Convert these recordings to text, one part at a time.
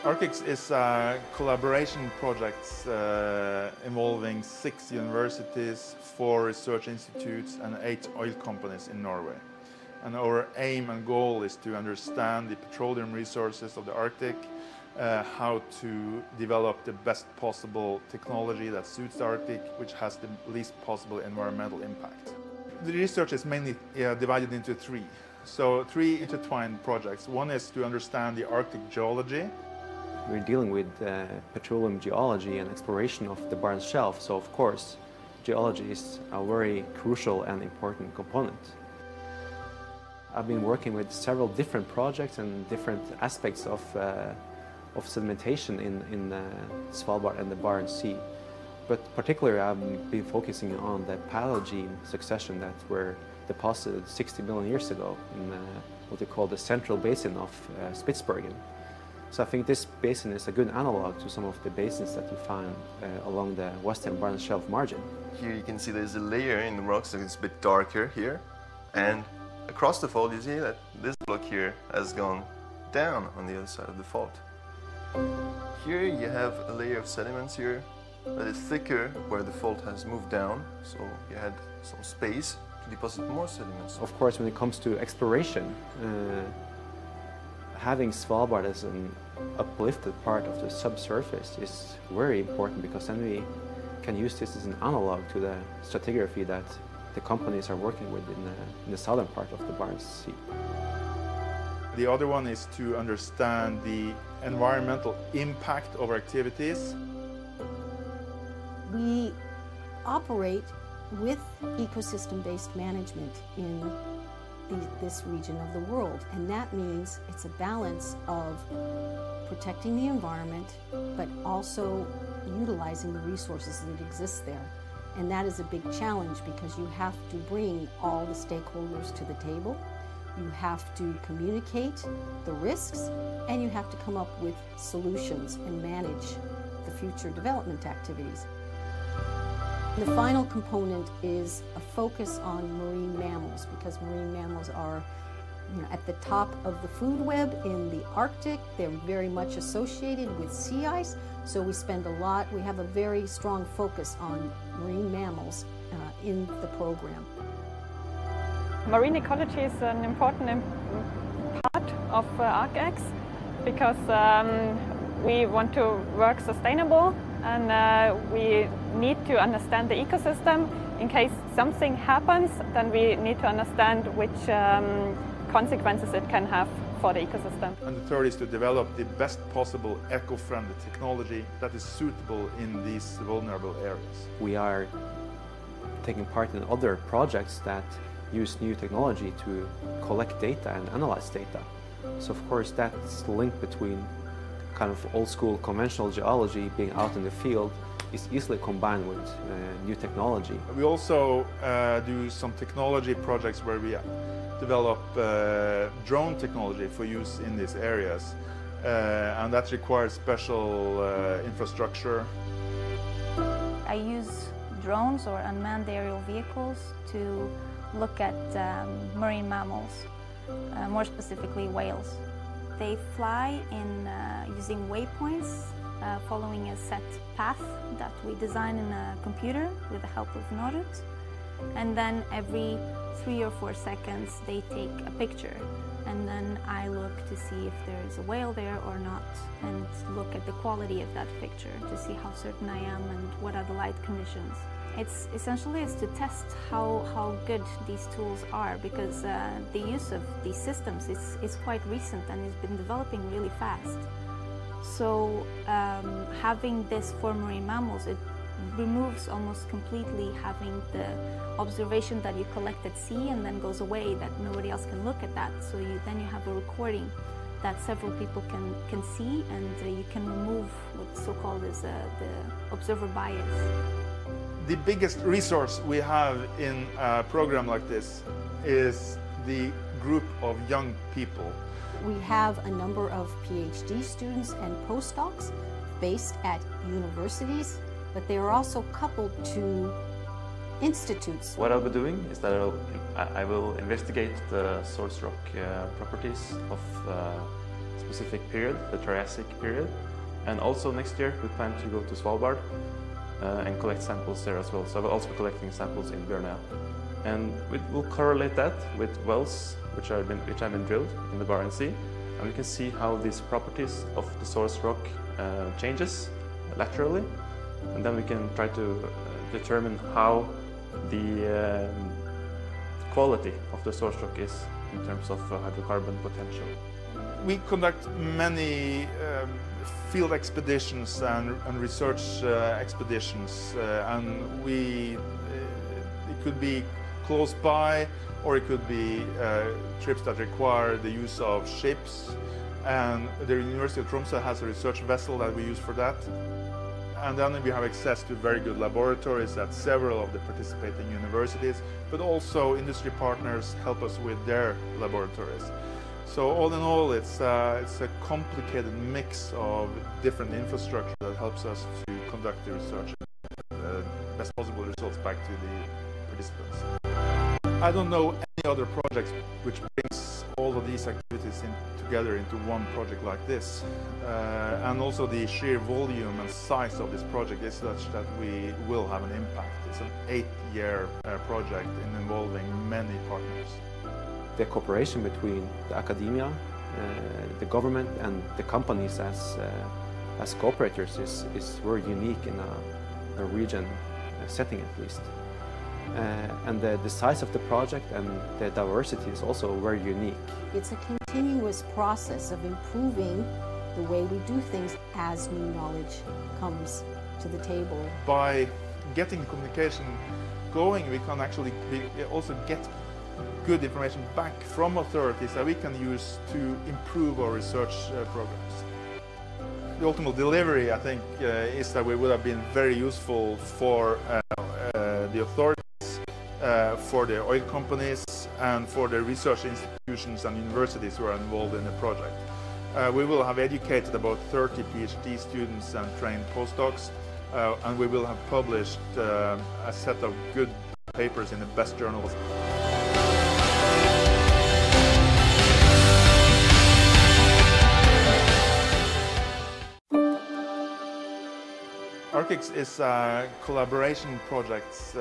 Arctic is a collaboration project involving 6 universities, 4 research institutes and 8 oil companies in Norway. And our aim and goal is to understand the petroleum resources of the Arctic, how to develop the best possible technology that suits the Arctic, which has the least possible environmental impact. The research is mainly divided into 3. So 3 intertwined projects. One is to understand the Arctic geology. We're dealing with petroleum geology and exploration of the Barents Shelf, so of course geology is a very crucial and important component. I've been working with several different projects and different aspects of sedimentation in Svalbard and the Barents Sea. But particularly I've been focusing on the Paleogene succession that were deposited 60 million years ago in what they call the central basin of Spitsbergen. So I think this basin is a good analog to some of the basins that you find along the western Barents Shelf margin. Here you can see there's a layer in the rocks that is a bit darker here, and across the fault you see that this block here has gone down on the other side of the fault. Here you have a layer of sediments here that is thicker where the fault has moved down, so you had some space to deposit more sediments. Of course, when it comes to exploration, having Svalbard as an uplifted part of the subsurface is very important, because then we can use this as an analog to the stratigraphy that the companies are working with in the southern part of the Barents Sea. The other one is to understand the environmental impact of our activities. We operate with ecosystem-based management in this region of the world, and that means it's a balance of protecting the environment but also utilizing the resources that exist there. And that is a big challenge, because you have to bring all the stakeholders to the table, you have to communicate the risks, and you have to come up with solutions and manage the future development activities. The final component is a focus on marine mammals, because marine mammals are at the top of the food web in the Arctic. They're very much associated with sea ice, so we have a very strong focus on marine mammals in the program. Marine ecology is an important part of ArcX, because we want to work sustainable, and we need to understand the ecosystem. In case something happens, then we need to understand which consequences it can have for the ecosystem. And the third is to develop the best possible eco-friendly technology that is suitable in these vulnerable areas. We are taking part in other projects that use new technology to collect data and analyze data. So of course that's the link between kind of old school conventional geology, being out in the field, is easily combined with new technology. We also do some technology projects where we develop drone technology for use in these areas, and that requires special infrastructure. I use drones or unmanned aerial vehicles to look at marine mammals, more specifically whales. They fly in using waypoints, following a set path that we design in a computer with the help of Norut. And then every 3 or 4 seconds they take a picture, and then I look to see if there is a whale there or not, and look at the quality of that picture to see how certain I am and what are the light conditions. It's essentially to test how good these tools are, because the use of these systems is quite recent and has been developing really fast. So having this for marine mammals, it removes almost completely having the observation that you collect at sea and then goes away, that nobody else can look at that. So then you have a recording that several people can see, and you can remove what's so-called as the observer bias. The biggest resource we have in a program like this is the group of young people. We have a number of PhD students and postdocs based at universities, but they are also coupled to institutes. What I'll be doing is that I will investigate the source rock properties of a specific period, the Triassic period. And also next year we plan to go to Svalbard and collect samples there as well. So I will also be collecting samples in Bjørnøya. And we'll correlate that with wells which have been drilled in the Barents Sea. And we can see how these properties of the source rock changes laterally. And then we can try to determine how the quality of the source rock is in terms of hydrocarbon potential. We conduct many field expeditions and research expeditions, and it could be close by, or it could be trips that require the use of ships. And the University of Tromsø has a research vessel that we use for that. And then we have access to very good laboratories at several of the participating universities, but also industry partners help us with their laboratories. So all in all, it's a complicated mix of different infrastructure that helps us to conduct the research and best possible results back to the participants. I don't know any other project which brings all of these activities together into one project like this. And also the sheer volume and size of this project is such that we will have an impact. It's an 8-year project involving many partners. The cooperation between the academia, the government and the companies as cooperators is very unique in a Norwegian setting at least. And the size of the project and the diversity is also very unique. It's a continuous process of improving the way we do things as new knowledge comes to the table. By getting communication going, we can actually also get good information back from authorities that we can use to improve our research programs. The ultimate delivery, I think, is that we would have been very useful for the authorities, for the oil companies, and for the research institutions and universities who are involved in the project. We will have educated about 30 PhD students and trained postdocs, and we will have published a set of good papers in the best journals. ArcX is a collaboration project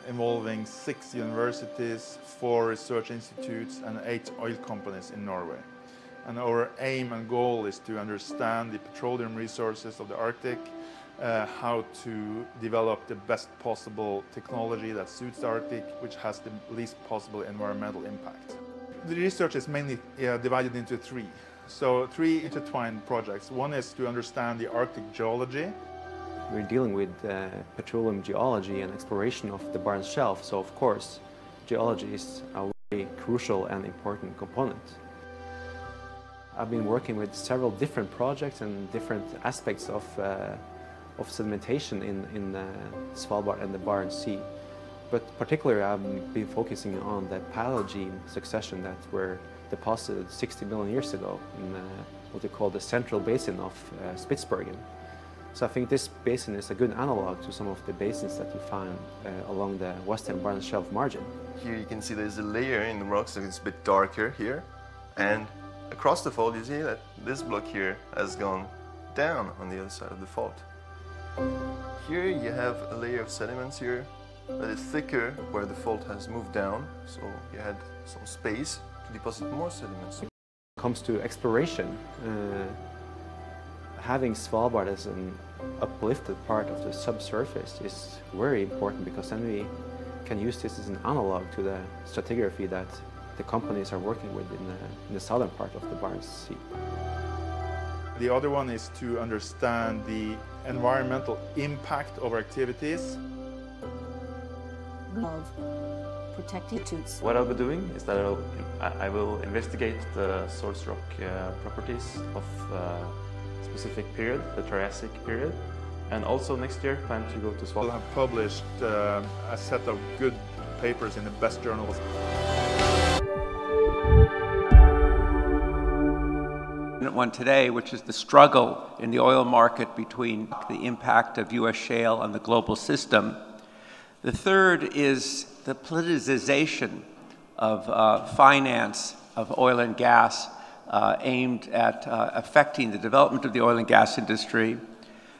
involving 6 universities, 4 research institutes and 8 oil companies in Norway. And our aim and goal is to understand the petroleum resources of the Arctic, how to develop the best possible technology that suits the Arctic, which has the least possible environmental impact. The research is mainly divided into 3. So 3 intertwined projects. One is to understand the Arctic geology. We're dealing with petroleum geology and exploration of the Barents Shelf, so of course geology is a very crucial and important component. I've been working with several different projects and different aspects of sedimentation in Svalbard and the Barents Sea. But particularly I've been focusing on the Paleogene succession that were deposited 60 million years ago in what they call the central basin of Spitsbergen. So I think this basin is a good analog to some of the basins that you find along the western Barents Shelf margin. Here you can see there's a layer in the rocks that is a bit darker here, and across the fault you see that this block here has gone down on the other side of the fault. Here you have a layer of sediments here that is thicker where the fault has moved down, so you had some space to deposit more sediments. When it comes to exploration, having Svalbard as an uplifted part of the subsurface is very important, because then we can use this as an analog to the stratigraphy that the companies are working with in the southern part of the Barents Sea. The other one is to understand the environmental impact of our activities. Of protecting institutes. What I'll be doing is that I will investigate the source rock properties of a specific period, the Triassic period, and also next year plan to go to Svalbard. We'll have published a set of good papers in the best journals. One today, which is the struggle in the oil market between the impact of U.S. shale on the global system The third is the politicization of finance of oil and gas aimed at affecting the development of the oil and gas industry.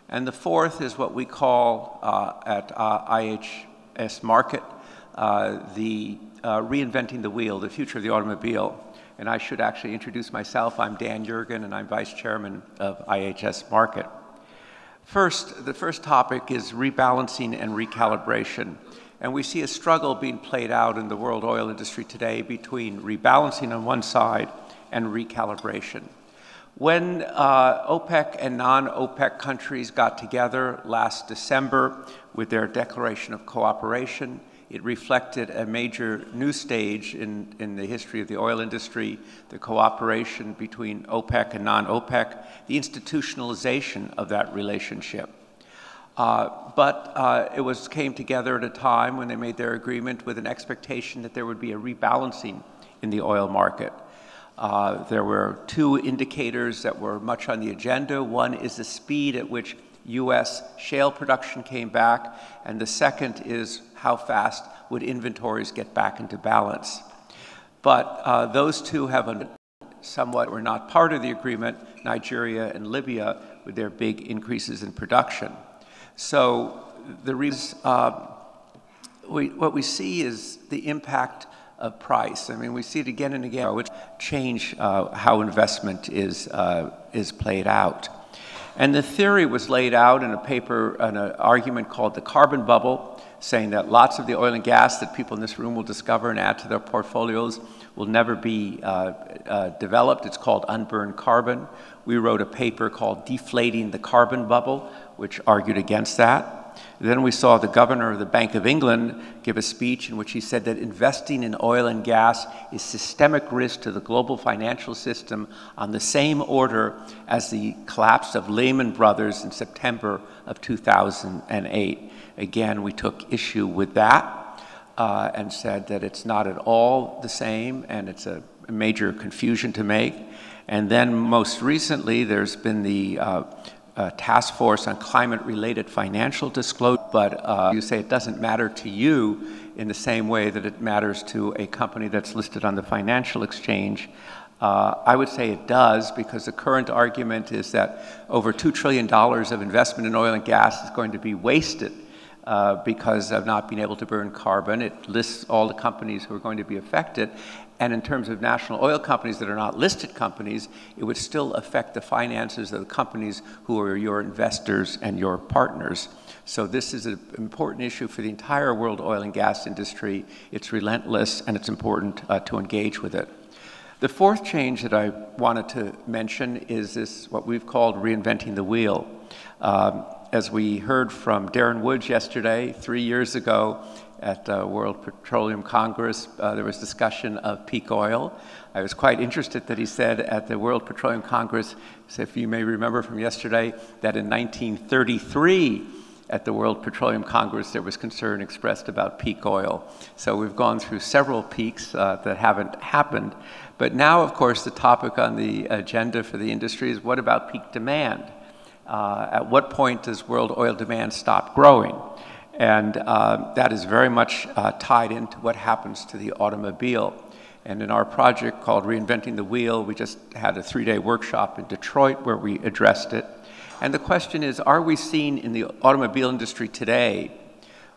And the fourth is what we call at IHS Markit the reinventing the wheel, the future of the automobile. And I should actually introduce myself. I'm Dan Jurgen, and I'm Vice Chairman of IHS Markit. First, the first topic is rebalancing and recalibration. And we see a struggle being played out in the world oil industry today between rebalancing on one side and recalibration. When OPEC and non-OPEC countries got together last December with their declaration of cooperation, it reflected a major new stage in the history of the oil industry, the cooperation between OPEC and non-OPEC, the institutionalization of that relationship. But it came together at a time when they made their agreement with an expectation that there would be a rebalancing in the oil market. There were two indicators that were much on the agenda. One is the speed at which U.S. shale production came back, and the second is how fast would inventories get back into balance. But those two have somewhat were not part of the agreement, Nigeria and Libya, with their big increases in production. So the reason, what we see is the impact of price. I mean, we see it again and again, which change how investment is played out. And the theory was laid out in a paper, an argument called the carbon bubble, saying that lots of the oil and gas that people in this room will discover and add to their portfolios will never be developed. It's called unburned carbon. We wrote a paper called Deflating the Carbon Bubble, which argued against that. Then we saw the governor of the Bank of England give a speech in which he said that investing in oil and gas is systemic risk to the global financial system on the same order as the collapse of Lehman Brothers in September of 2008. Again, we took issue with that and said that it's not at all the same and it's a major confusion to make. And then most recently, there's been the task force on climate-related financial disclosure, but you say it doesn't matter to you in the same way that it matters to a company that's listed on the financial exchange. I would say it does, because the current argument is that over $2 trillion of investment in oil and gas is going to be wasted because of not being able to burn carbon. It lists all the companies who are going to be affected. And in terms of national oil companies that are not listed companies, it would still affect the finances of the companies who are your investors and your partners. So this is an important issue for the entire world oil and gas industry. It's relentless, and it's important to engage with it. The fourth change that I wanted to mention is this, what we've called reinventing the wheel. As we heard from Darren Woods yesterday, 3 years ago, at World Petroleum Congress, there was discussion of peak oil. I was quite interested that he said at the World Petroleum Congress, if you may remember from yesterday, that in 1933 at the World Petroleum Congress there was concern expressed about peak oil. So we've gone through several peaks that haven't happened. But now, of course, the topic on the agenda for the industry is what about peak demand? At what point does world oil demand stop growing? And that is very much tied into what happens to the automobile. And in our project called Reinventing the Wheel, we just had a 3-day workshop in Detroit where we addressed it. And the question is, are we seeing in the automobile industry today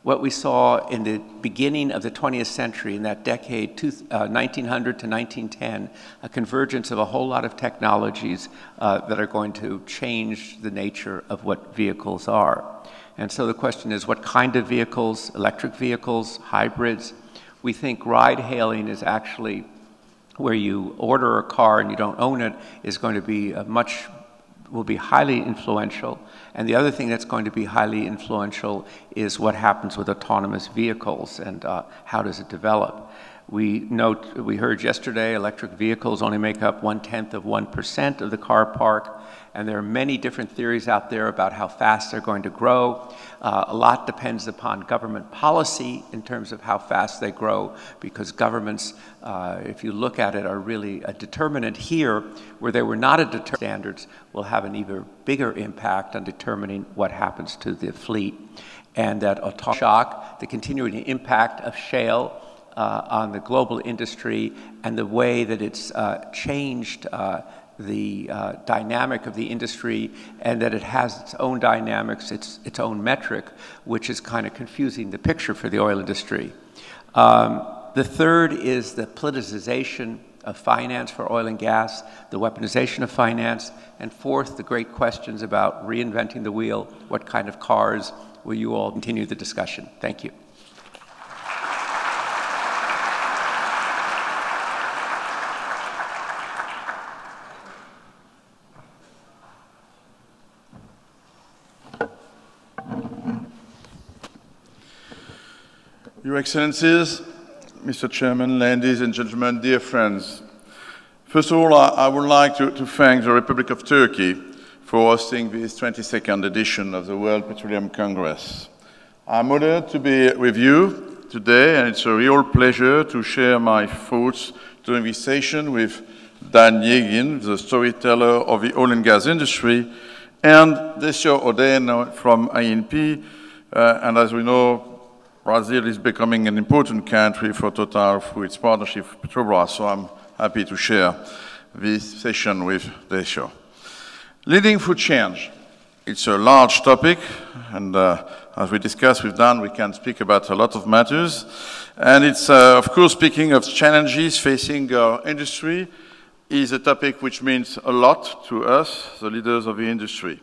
what we saw in the beginning of the 20th century, in that decade, 1900 to 1910, a convergence of a whole lot of technologies that are going to change the nature of what vehicles are? And so the question is, what kind of vehicles? Electric vehicles, hybrids? We think ride-hailing is actually where you order a car and you don't own it is going to be will be highly influential. And the other thing that's going to be highly influential is what happens with autonomous vehicles and how does it develop. We heard yesterday electric vehicles only make up 0.1% of the car park, and there are many different theories out there about how fast they're going to grow. A lot depends upon government policy in terms of how fast they grow, because governments, if you look at it, are really a determinant here, where they were not a determinant. Standards will have an even bigger impact on determining what happens to the fleet. and that atomic shock, the continuing impact of shale on the global industry, and the way that it's changed the dynamic of the industry, and that it has its own dynamics, its own metric, which is kind of confusing the picture for the oil industry. The third is the politicization of finance for oil and gas, the weaponization of finance, and fourth, the great questions about reinventing the wheel. What kind of cars? Will you all continue the discussion? Thank you. Your Excellencies, Mr. Chairman, ladies and gentlemen, dear friends. First of all, I would like to thank the Republic of Turkey for hosting this 22nd edition of the World Petroleum Congress. I'm honored to be with you today, and it's a real pleasure to share my thoughts during this session with Dan Yegin, the storyteller of the oil and gas industry, and Decio Oden from INP, and as we know, Brazil is becoming an important country for Total through its partnership with Petrobras, so I'm happy to share this session with Decio. Leading through change. It's a large topic, and as we discussed with Dan, we can speak about a lot of matters. And it's, of course, speaking of challenges facing our industry, is a topic which means a lot to us, the leaders of the industry.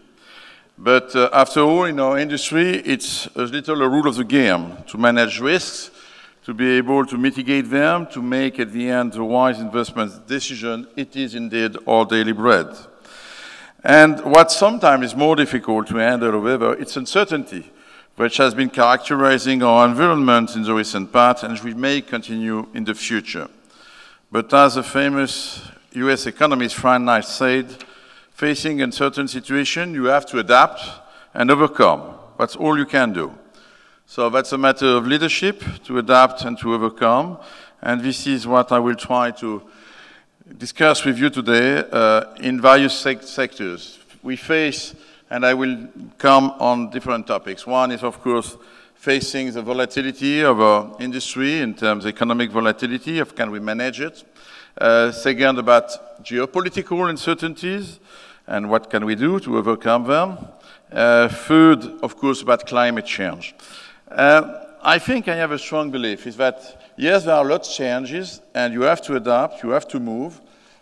But after all, in our industry, it's a little a rule of the game to manage risks, to be able to mitigate them, to make at the end a wise investment decision. It is indeed our daily bread. And what sometimes is more difficult to handle, however, it's uncertainty, which has been characterizing our environment in the recent past and which may continue in the future. But as the famous US economist Frank Knight said, facing uncertain situation, you have to adapt and overcome. That's all you can do. So that's a matter of leadership, to adapt and to overcome. And this is what I will try to discuss with you today in various sectors. We face, and I will come on different topics. One is, of course, facing the volatility of our industry in terms of economic volatility, of can we manage it? Second, about geopolitical uncertainties, and what can we do to overcome them? Third, of course, about climate change. I think I have a strong belief is that, yes, there are lots of changes, and you have to adapt, you have to move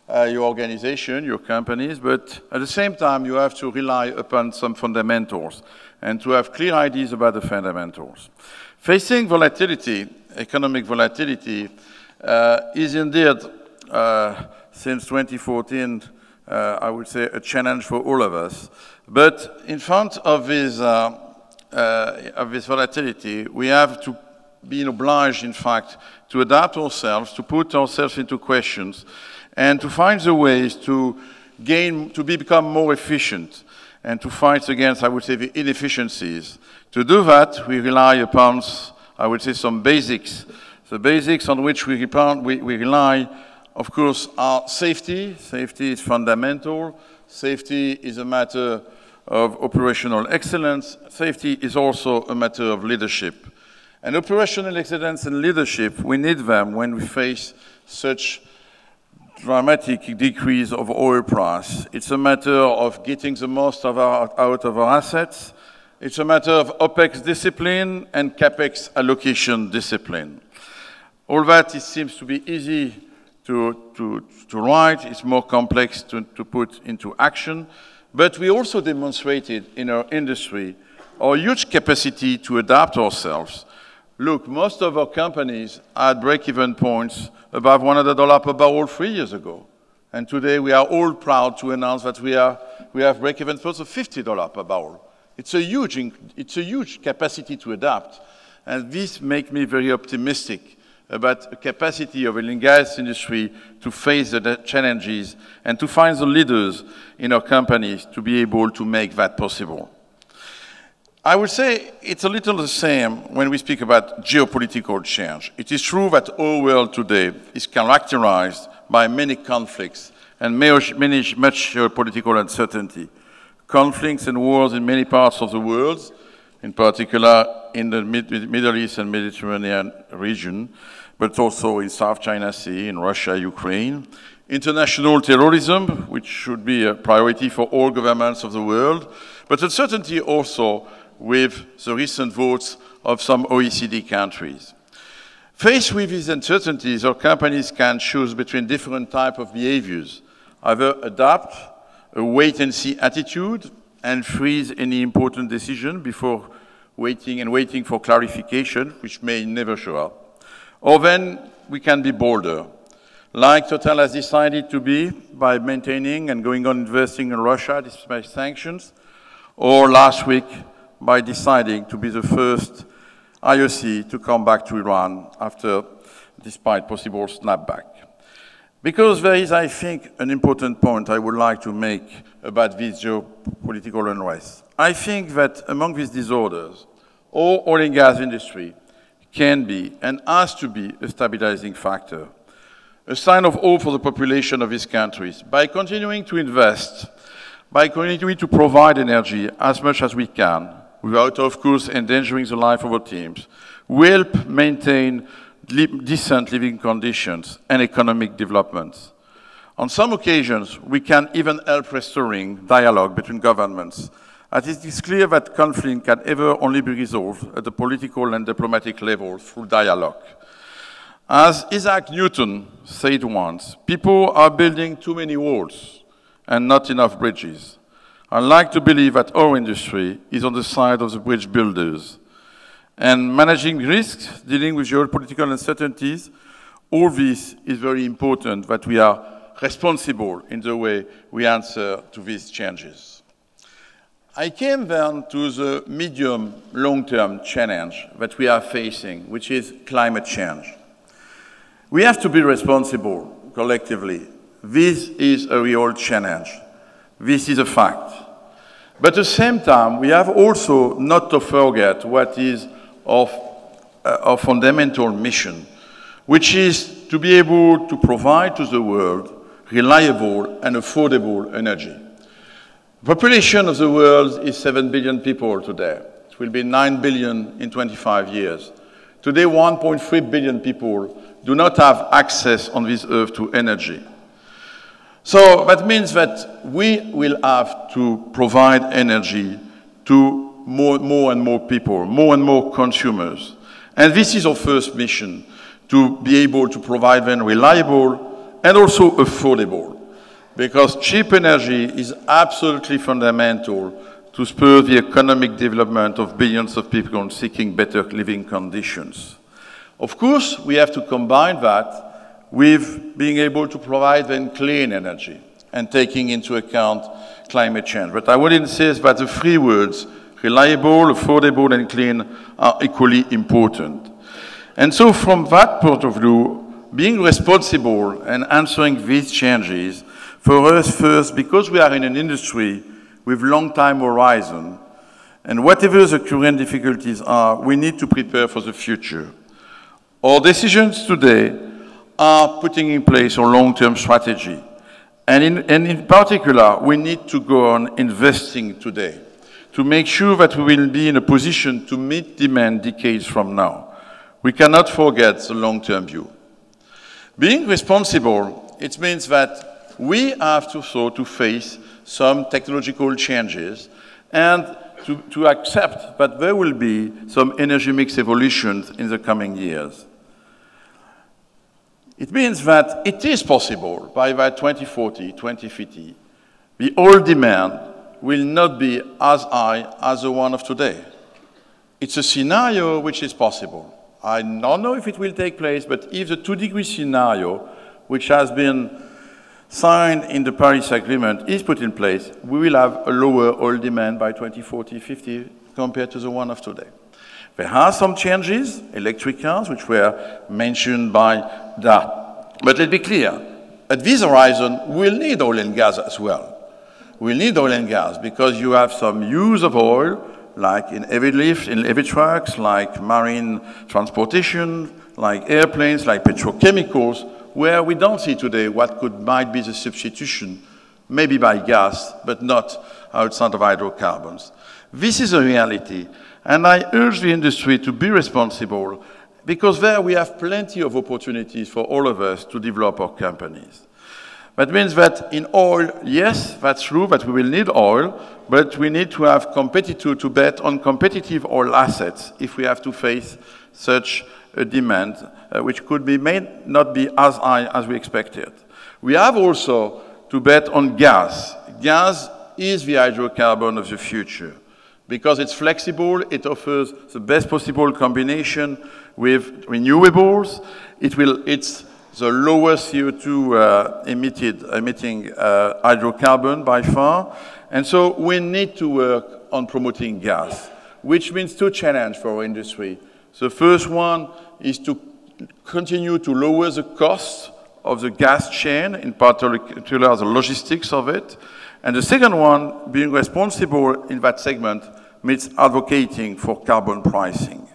your organization, your companies, but at the same time, you have to rely upon some fundamentals and to have clear ideas about the fundamentals. Facing volatility, economic volatility, is indeed, since 2014, I would say, a challenge for all of us. But in front of this volatility, we have to be obliged, in fact, to adapt ourselves, to put ourselves into questions, and to find the ways to become more efficient, and to fight against, I would say, the inefficiencies. To do that, we rely upon, I would say, some basics. The basics on which we rely, of course, are safety. Safety is fundamental. Safety is a matter of operational excellence. Safety is also a matter of leadership. And operational excellence and leadership, we need them when we face such dramatic decrease of oil price. It's a matter of getting the most out of our assets. It's a matter of OPEX discipline and CAPEX allocation discipline. All that seems to be easy to write, it's more complex to put into action, but we also demonstrated in our industry our huge capacity to adapt ourselves. Look, most of our companies had break-even points above $100 per barrel 3 years ago, and today we are all proud to announce that we have break-even points of $50 per barrel. It's a huge capacity to adapt, and this makes me very optimistic about the capacity of the oil and gas industry to face the challenges and to find the leaders in our companies to be able to make that possible. I would say it's a little the same when we speak about geopolitical change. It is true that our world today is characterized by many conflicts and much geopolitical uncertainty. Conflicts and wars in many parts of the world, in particular in the Middle East and Mediterranean region, but also in South China Sea, in Russia, Ukraine. International terrorism, which should be a priority for all governments of the world, but uncertainty also with the recent votes of some OECD countries. Faced with these uncertainties, our companies can choose between different types of behaviors, either adopt a wait-and-see attitude and freeze any important decision before waiting for clarification, which may never show up. Or then we can be bolder, like Total has decided to be by maintaining and going on investing in Russia despite sanctions, or last week by deciding to be the first IOC to come back to Iran despite possible snapback. Because there is, I think, an important point I would like to make about this geopolitical unrest. I think that among these disorders, all oil and gas industry can be and has to be a stabilizing factor, a sign of hope for the population of these countries. By continuing to invest, by continuing to provide energy as much as we can, without, of course, endangering the life of our teams, we help maintain decent living conditions and economic developments. On some occasions, we can even help restoring dialogue between governments, as it is clear that conflict can ever only be resolved at the political and diplomatic level through dialogue. As Isaac Newton said once, people are building too many walls and not enough bridges. I like to believe that our industry is on the side of the bridge builders. And managing risks, dealing with geopolitical uncertainties, all this is very important that we are responsible in the way we answer to these changes. I came then to the medium long-term challenge that we are facing, which is climate change. We have to be responsible collectively. This is a real challenge. This is a fact. But at the same time, we have also not to forget what is of our fundamental mission, which is to be able to provide to the world reliable and affordable energy. The population of the world is 7 billion people today. It will be 9 billion in 25 years. Today, 1.3 billion people do not have access on this earth to energy. So that means that we will have to provide energy to more and more people, more and more consumers. And this is our first mission, to be able to provide them reliable and also affordable, because cheap energy is absolutely fundamental to spur the economic development of billions of people seeking better living conditions. Of course, we have to combine that with being able to provide them clean energy and taking into account climate change. But I would insist that the three words, reliable, affordable, and clean, are equally important. And so from that point of view, being responsible and answering these changes, for us first, because we are in an industry with long time horizon, and whatever the current difficulties are, we need to prepare for the future. Our decisions today are putting in place a long-term strategy. And in particular, we need to go on investing today to make sure that we will be in a position to meet demand decades from now. We cannot forget the long-term view. Being responsible, it means that we have to face some technological changes and to accept that there will be some energy mix evolutions in the coming years. It means that it is possible by 2040, 2050, the oil demand will not be as high as the one of today. It's a scenario which is possible. I don't know if it will take place, but if the 2-degree scenario, which has been signed in the Paris Agreement, is put in place, we will have a lower oil demand by 2040, 50 compared to the one of today. There are some changes, electric cars, which were mentioned by that. But let's be clear, at this horizon, we'll need oil and gas as well. We'll need oil and gas because you have some use of oil, like in heavy lift, in heavy trucks, like marine transportation, like airplanes, like petrochemicals, where we don't see today what might be the substitution, maybe by gas, but not outside of hydrocarbons. This is a reality, And I urge the industry to be responsible, because there we have plenty of opportunities for all of us to develop our companies. That means that in oil, yes, that's true that we will need oil, but we need to have competitors to bet on competitive oil assets if we have to face such a demand, which may not be as high as we expected. We have also to bet on gas. Gas is the hydrocarbon of the future, because it's flexible, it offers the best possible combination with renewables. It's the lowest CO2 emitting hydrocarbon by far. And so we need to work on promoting gas, which means two challenges for our industry. The first one is to continue to lower the cost of the gas chain, in particular the logistics of it. And the second one, being responsible in that segment, means advocating for carbon pricing.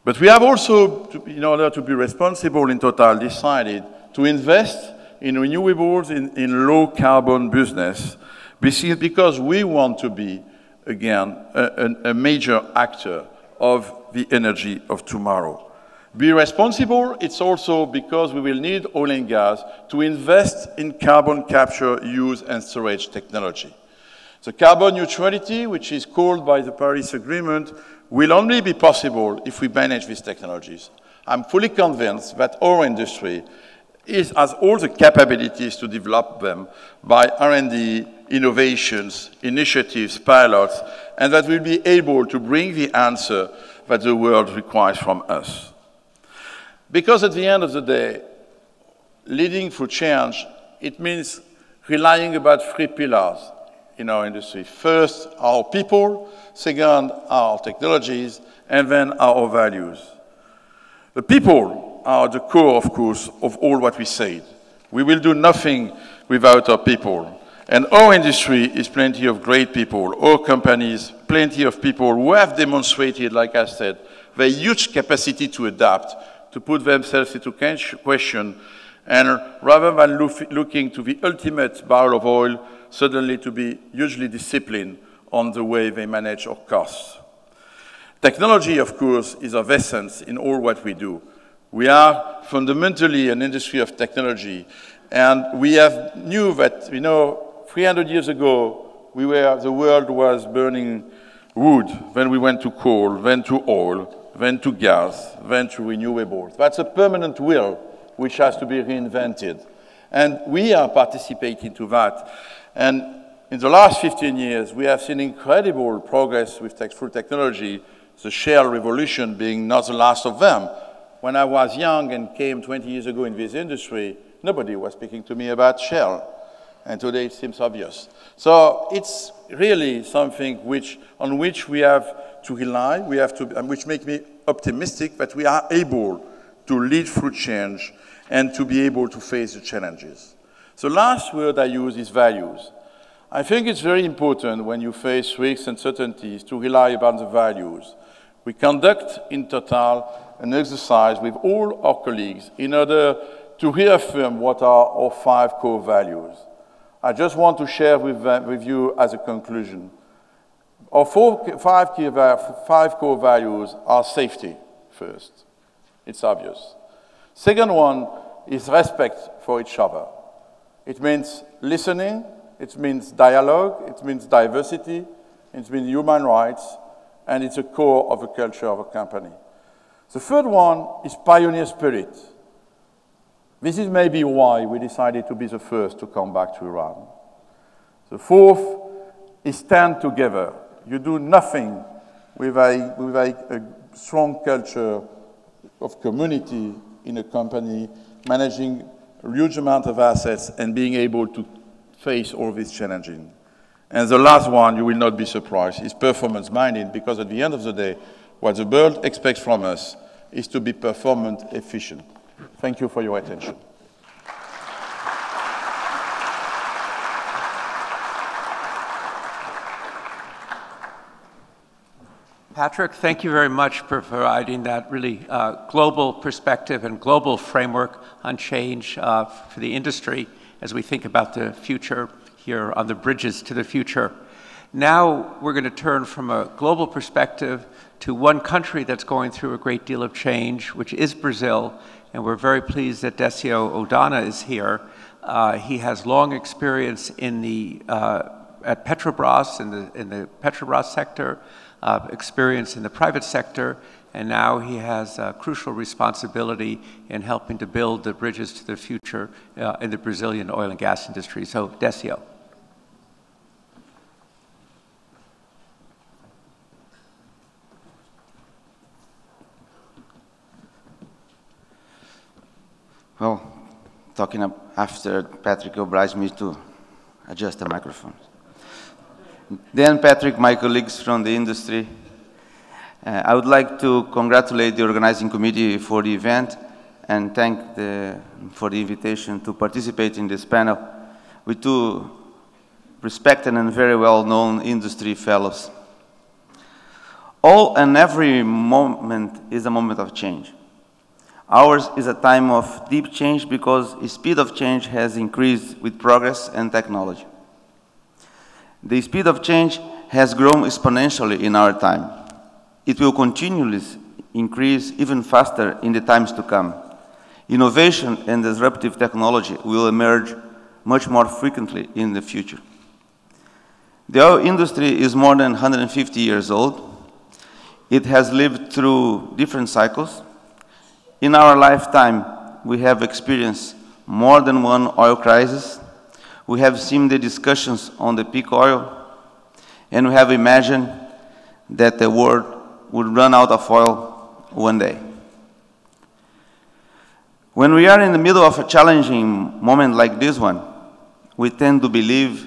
But we have also, in order to be responsible in Total, decided to invest in renewables in low carbon business, because we want to be, again, a major actor of the energy of tomorrow. Be responsible, it's also because we will need oil and gas to invest in carbon capture, use, and storage technology. The carbon neutrality, which is called by the Paris Agreement, will only be possible if we manage these technologies. I'm fully convinced that our industry has all the capabilities to develop them by R&D, innovations, initiatives, pilots, and that we'll be able to bring the answer that the world requires from us. Because at the end of the day, leading through change, it means relying about three pillars in our industry. First, our people. Second, our technologies. And then our values. The people are the core, of course, of all what we said. We will do nothing without our people. And our industry is plenty of great people. Our companies, plenty of people who have demonstrated, like I said, their huge capacity to adapt, to put themselves into question, and rather than looking to the ultimate barrel of oil, suddenly to be hugely disciplined on the way they manage our costs. Technology, of course, is of essence in all what we do. We are fundamentally an industry of technology, and we knew that, 300 years ago, the world was burning wood, then we went to coal, then to oil, then to gas, then to renewables. That's a permanent wheel which has to be reinvented. And we are participating to that. And in the last 15 years, we have seen incredible progress through technology, the shale revolution being not the last of them. When I was young and came 20 years ago in this industry, nobody was speaking to me about shale. And today it seems obvious. So it's really something on which we have to rely, and which makes me optimistic that we are able to lead through change and to be able to face the challenges. The last word I use is values. I think it's very important when you face risks and uncertainties to rely upon the values. We conduct in Total an exercise with all our colleagues in order to reaffirm what are our 5 core values. I just want to share with you as a conclusion. Our 5 core values are safety, first. It's obvious. Second one is respect for each other. It means listening, it means dialogue, it means diversity, it means human rights, and it's a core of the culture of a company. The third one is pioneer spirit. This is maybe why we decided to be the first to come back to Iran. The fourth is stand together. You do nothing with a strong culture of community in a company, managing a huge amount of assets and being able to face all these challenges. And the last one, you will not be surprised, is performance-minded, because at the end of the day, what the world expects from us is to be performance efficient. Thank you for your attention. Patrick, thank you very much for providing that really global perspective and global framework on change for the industry as we think about the future here on the bridges to the future. Now we're going to turn from a global perspective to one country that's going through a great deal of change, which is Brazil, and we're very pleased that Decio Odana is here. He has long experience in the at Petrobras, in the Petrobras sector, experience in the private sector, and now he has a crucial responsibility in helping to build the bridges to the future in the Brazilian oil and gas industry. So, Decio. Well, talking after Patrick obliged me to adjust the microphone. Then Patrick, my colleagues from the industry, I would like to congratulate the organizing committee for the event and thank for the invitation to participate in this panel with two respected and very well-known industry fellows. All and every moment is a moment of change. Ours is a time of deep change because the speed of change has increased with progress and technology. The speed of change has grown exponentially in our time. It will continually increase even faster in the times to come. Innovation and disruptive technology will emerge much more frequently in the future. The oil industry is more than 150 years old. It has lived through different cycles. In our lifetime, we have experienced more than one oil crisis. We have seen the discussions on the peak oil, and we have imagined that the world would run out of oil one day. When we are in the middle of a challenging moment like this one, we tend to believe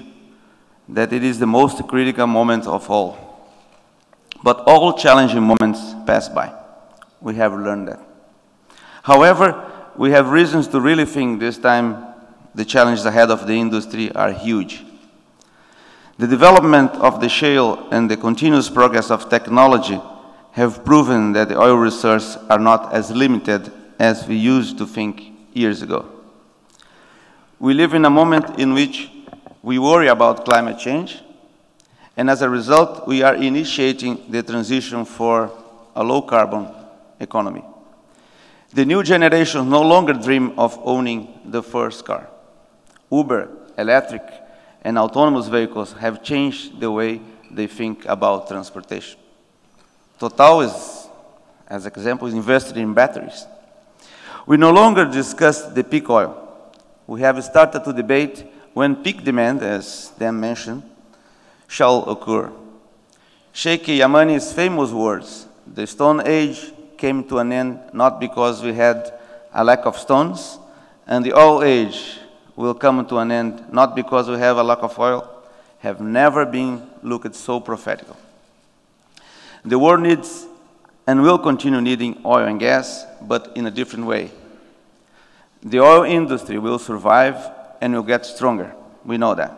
that it is the most critical moment of all. But all challenging moments pass by. We have learned that. However, we have reasons to really think this time the challenges ahead of the industry are huge. The development of the shale and the continuous progress of technology have proven that the oil resources are not as limited as we used to think years ago. We live in a moment in which we worry about climate change, and as a result, we are initiating the transition for a low-carbon economy. The new generation no longer dream of owning the first car. Uber, electric, and autonomous vehicles have changed the way they think about transportation. Total is, as an example, is invested in batteries. We no longer discuss the peak oil. We have started to debate when peak demand, as Dan mentioned, shall occur. Sheikh Yamani's famous words, "The Stone Age came to an end not because we had a lack of stones, and the oil age will come to an end not because we have a lack of oil," have never been looked so prophetical. The world needs and will continue needing oil and gas, but in a different way. The oil industry will survive and will get stronger. We know that.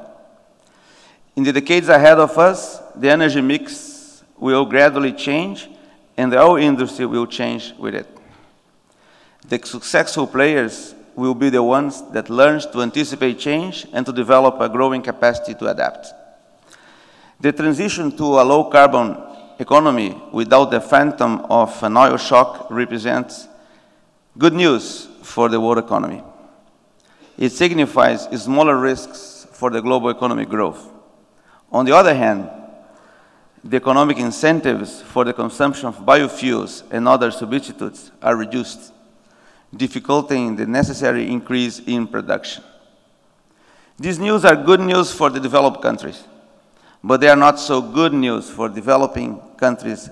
In the decades ahead of us, the energy mix will gradually change, and the oil industry will change with it. The successful players will be the ones that learn to anticipate change and to develop a growing capacity to adapt. The transition to a low-carbon economy without the phantom of an oil shock represents good news for the world economy. It signifies smaller risks for the global economic growth. On the other hand, the economic incentives for the consumption of biofuels and other substitutes are reduced, dificulting the necessary increase in production. These news are good news for the developed countries, but they are not so good news for developing countries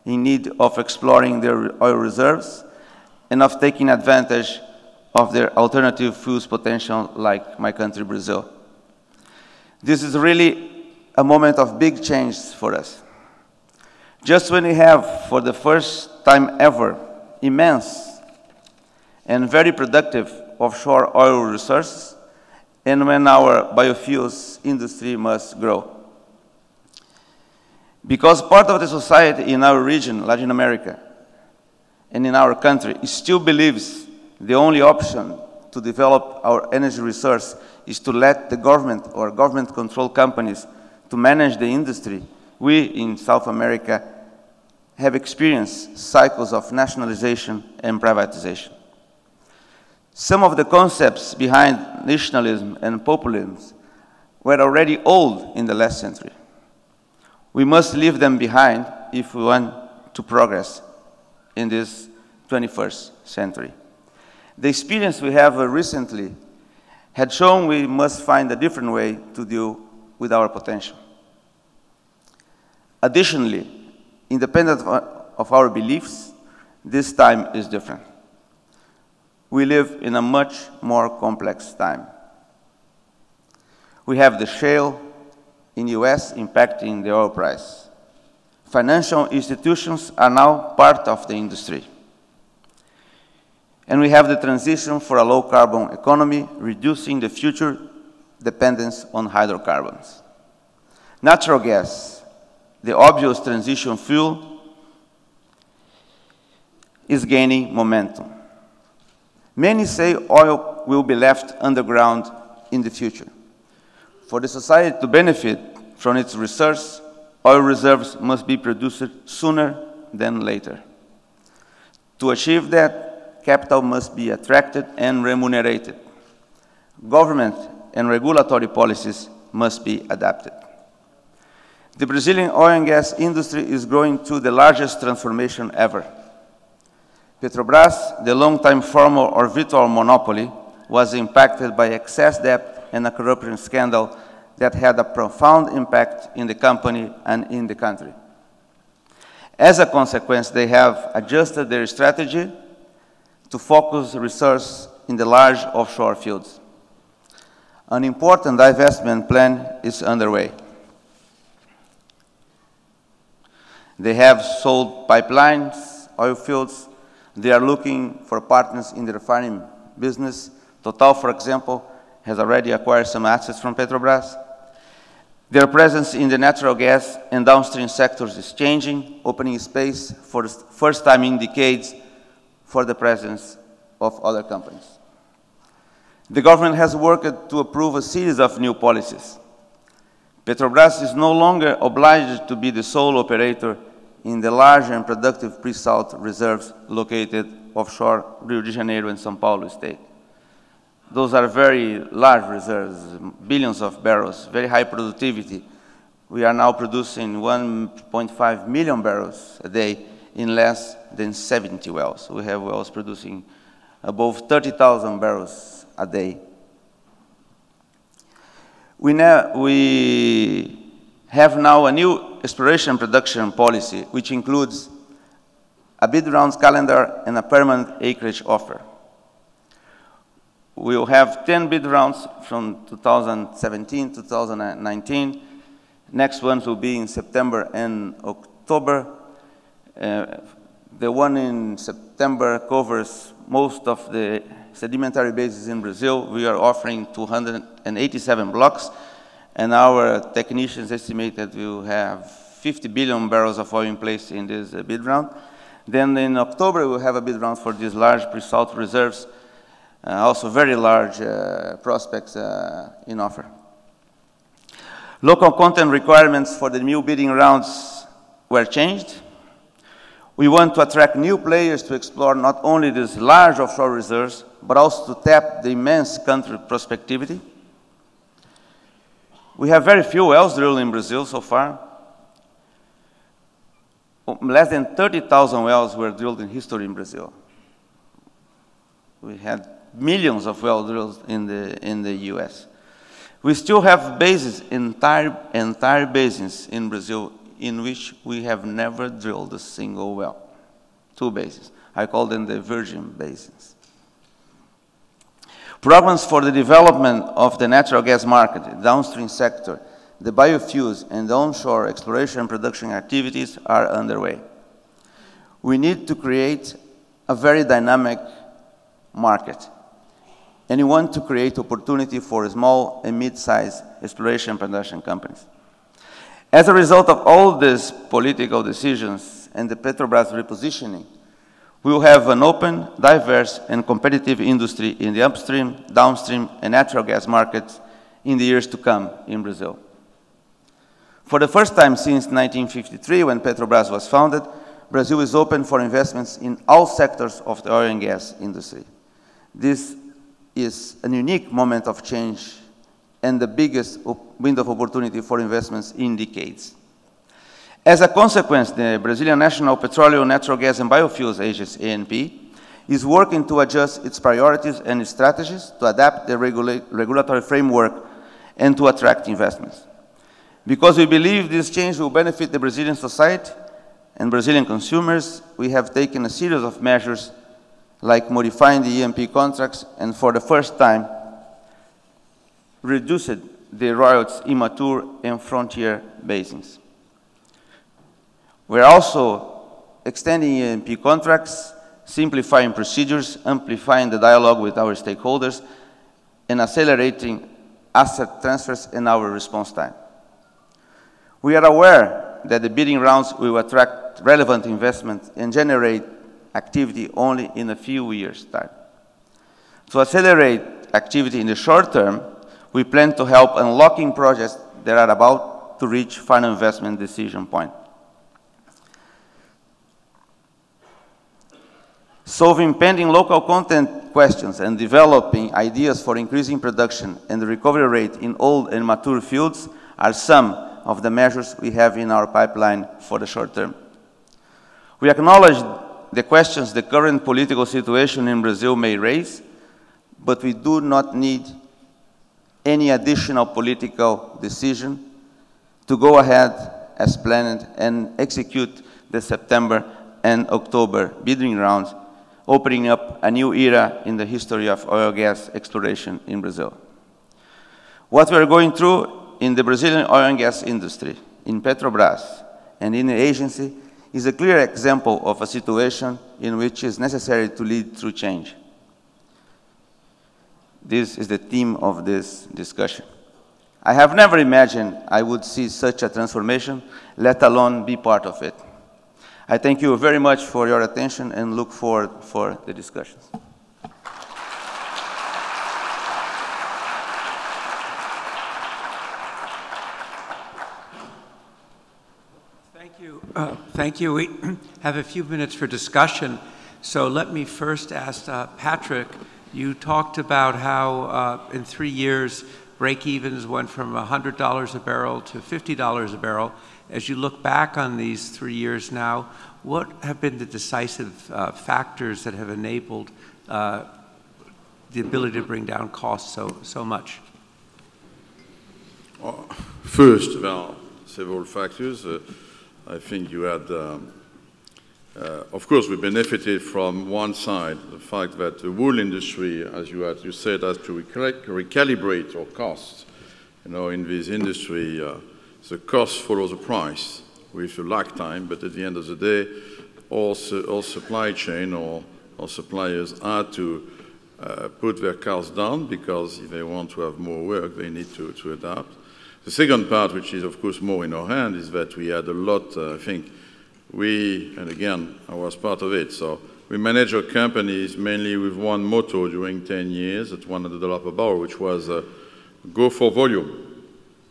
in need of exploring their oil reserves and of taking advantage of their alternative fuels potential, like my country, Brazil. This is really a moment of big change for us. Just when we have, for the first time ever, immense and very productive offshore oil resources, and when our biofuels industry must grow. Because part of the society in our region, Latin America, and in our country, still believes the only option to develop our energy resource is to let the government or government-controlled companies to manage the industry, we in South America have experienced cycles of nationalization and privatization. Some of the concepts behind nationalism and populism were already old in the last century. We must leave them behind if we want to progress in this 21st century. The experience we have recently had shown we must find a different way to deal with our potential. Additionally, independent of our beliefs, this time is different. We live in a much more complex time. We have the shale in the US impacting the oil price. Financial institutions are now part of the industry. And we have the transition for a low-carbon economy, reducing the future dependence on hydrocarbons. Natural gas, the obvious transition fuel, is gaining momentum. Many say oil will be left underground in the future. For the society to benefit from its resource, oil reserves must be produced sooner than later. To achieve that, capital must be attracted and remunerated. Government and regulatory policies must be adapted. The Brazilian oil and gas industry is growing through the largest transformation ever. Petrobras, the long-time formal or virtual monopoly, was impacted by excess debt and a corruption scandal that had a profound impact in the company and in the country. As a consequence, they have adjusted their strategy to focus resources in the large offshore fields. An important divestment plan is underway. They have sold pipelines, oil fields. They are looking for partners in the refining business. Total, for example, has already acquired some assets from Petrobras. Their presence in the natural gas and downstream sectors is changing, opening space for the first time in decades for the presence of other companies. The government has worked to approve a series of new policies. Petrobras is no longer obliged to be the sole operator in the large and productive pre-salt reserves located offshore Rio de Janeiro and São Paulo state. Those are very large reserves, billions of barrels, very high productivity. We are now producing 1.5 million barrels a day in less than 70 wells. We have wells producing above 30,000 barrels a day. We have now a new exploration production policy, which includes a bid rounds calendar and a permanent acreage offer. We will have 10 bid rounds from 2017 to 2019. Next ones will be in September and October. The one in September covers most of the sedimentary basins in Brazil. We are offering 287 blocks, and our technicians estimate that we will have 50 billion barrels of oil in place in this bid round. Then in October, we will have a bid round for these large pre-salt reserves, also very large prospects in offer. Local content requirements for the new bidding rounds were changed. We want to attract new players to explore not only these large offshore reserves, but also to tap the immense country prospectivity. We have very few wells drilled in Brazil so far. Less than 30,000 wells were drilled in history in Brazil. We had millions of wells drilled in the US. We still have basins, entire basins in Brazil in which we have never drilled a single well. 2 basins. I call them the virgin basins. Programs for the development of the natural gas market, the downstream sector, the biofuels, and the onshore exploration and production activities are underway. We need to create a very dynamic market, and we want to create opportunity for small and mid-sized exploration and production companies. As a result of all these political decisions and the Petrobras repositioning, we will have an open, diverse, and competitive industry in the upstream, downstream, and natural gas markets in the years to come in Brazil. For the first time since 1953, when Petrobras was founded, Brazil is open for investments in all sectors of the oil and gas industry. This is a unique moment of change and the biggest window of opportunity for investments in decades. As a consequence, the Brazilian National Petroleum, Natural Gas and Biofuels Agency, ANP, is working to adjust its priorities and its strategies to adapt the regulatory framework and to attract investments. Because we believe this change will benefit the Brazilian society and Brazilian consumers, we have taken a series of measures like modifying the E&P contracts and for the first time reduced the royalties in mature and frontier basins. We're also extending E&P contracts, simplifying procedures, amplifying the dialogue with our stakeholders, and accelerating asset transfers and our response time. We are aware that the bidding rounds will attract relevant investment and generate activity only in a few years' time. To accelerate activity in the short term, we plan to help unlocking projects that are about to reach final investment decision point. Solving pending local content questions and developing ideas for increasing production and the recovery rate in old and mature fields are some of the measures we have in our pipeline for the short term. We acknowledge the questions the current political situation in Brazil may raise, but we do not need any additional political decision to go ahead as planned and execute the September and October bidding rounds, opening up a new era in the history of oil and gas exploration in Brazil. What we are going through in the Brazilian oil and gas industry, in Petrobras, and in the agency is a clear example of a situation in which it is necessary to lead through change. This is the theme of this discussion. I have never imagined I would see such a transformation, let alone be part of it. I thank you very much for your attention and look forward for the discussions. Thank you. We have a few minutes for discussion. So let me first ask Patrick, you talked about how in 3 years, break-evens went from $100 a barrel to $50 a barrel. As you look back on these 3 years now, what have been the decisive factors that have enabled the ability to bring down costs so much? First, there are several factors. I think you had, of course, we benefited from one side, the fact that the wool industry, as you said, has to recalibrate our costs. You know, in this industry, the cost follows the price with a lag time, but at the end of the day, all supply chain or suppliers are to put their costs down because if they want to have more work, they need to adapt. The second part, which is of course more in our hand, is that we had a lot, I think, and again, I was part of it, so we managed our companies mainly with one motto during 10 years at $100 per barrel, which was go for volume.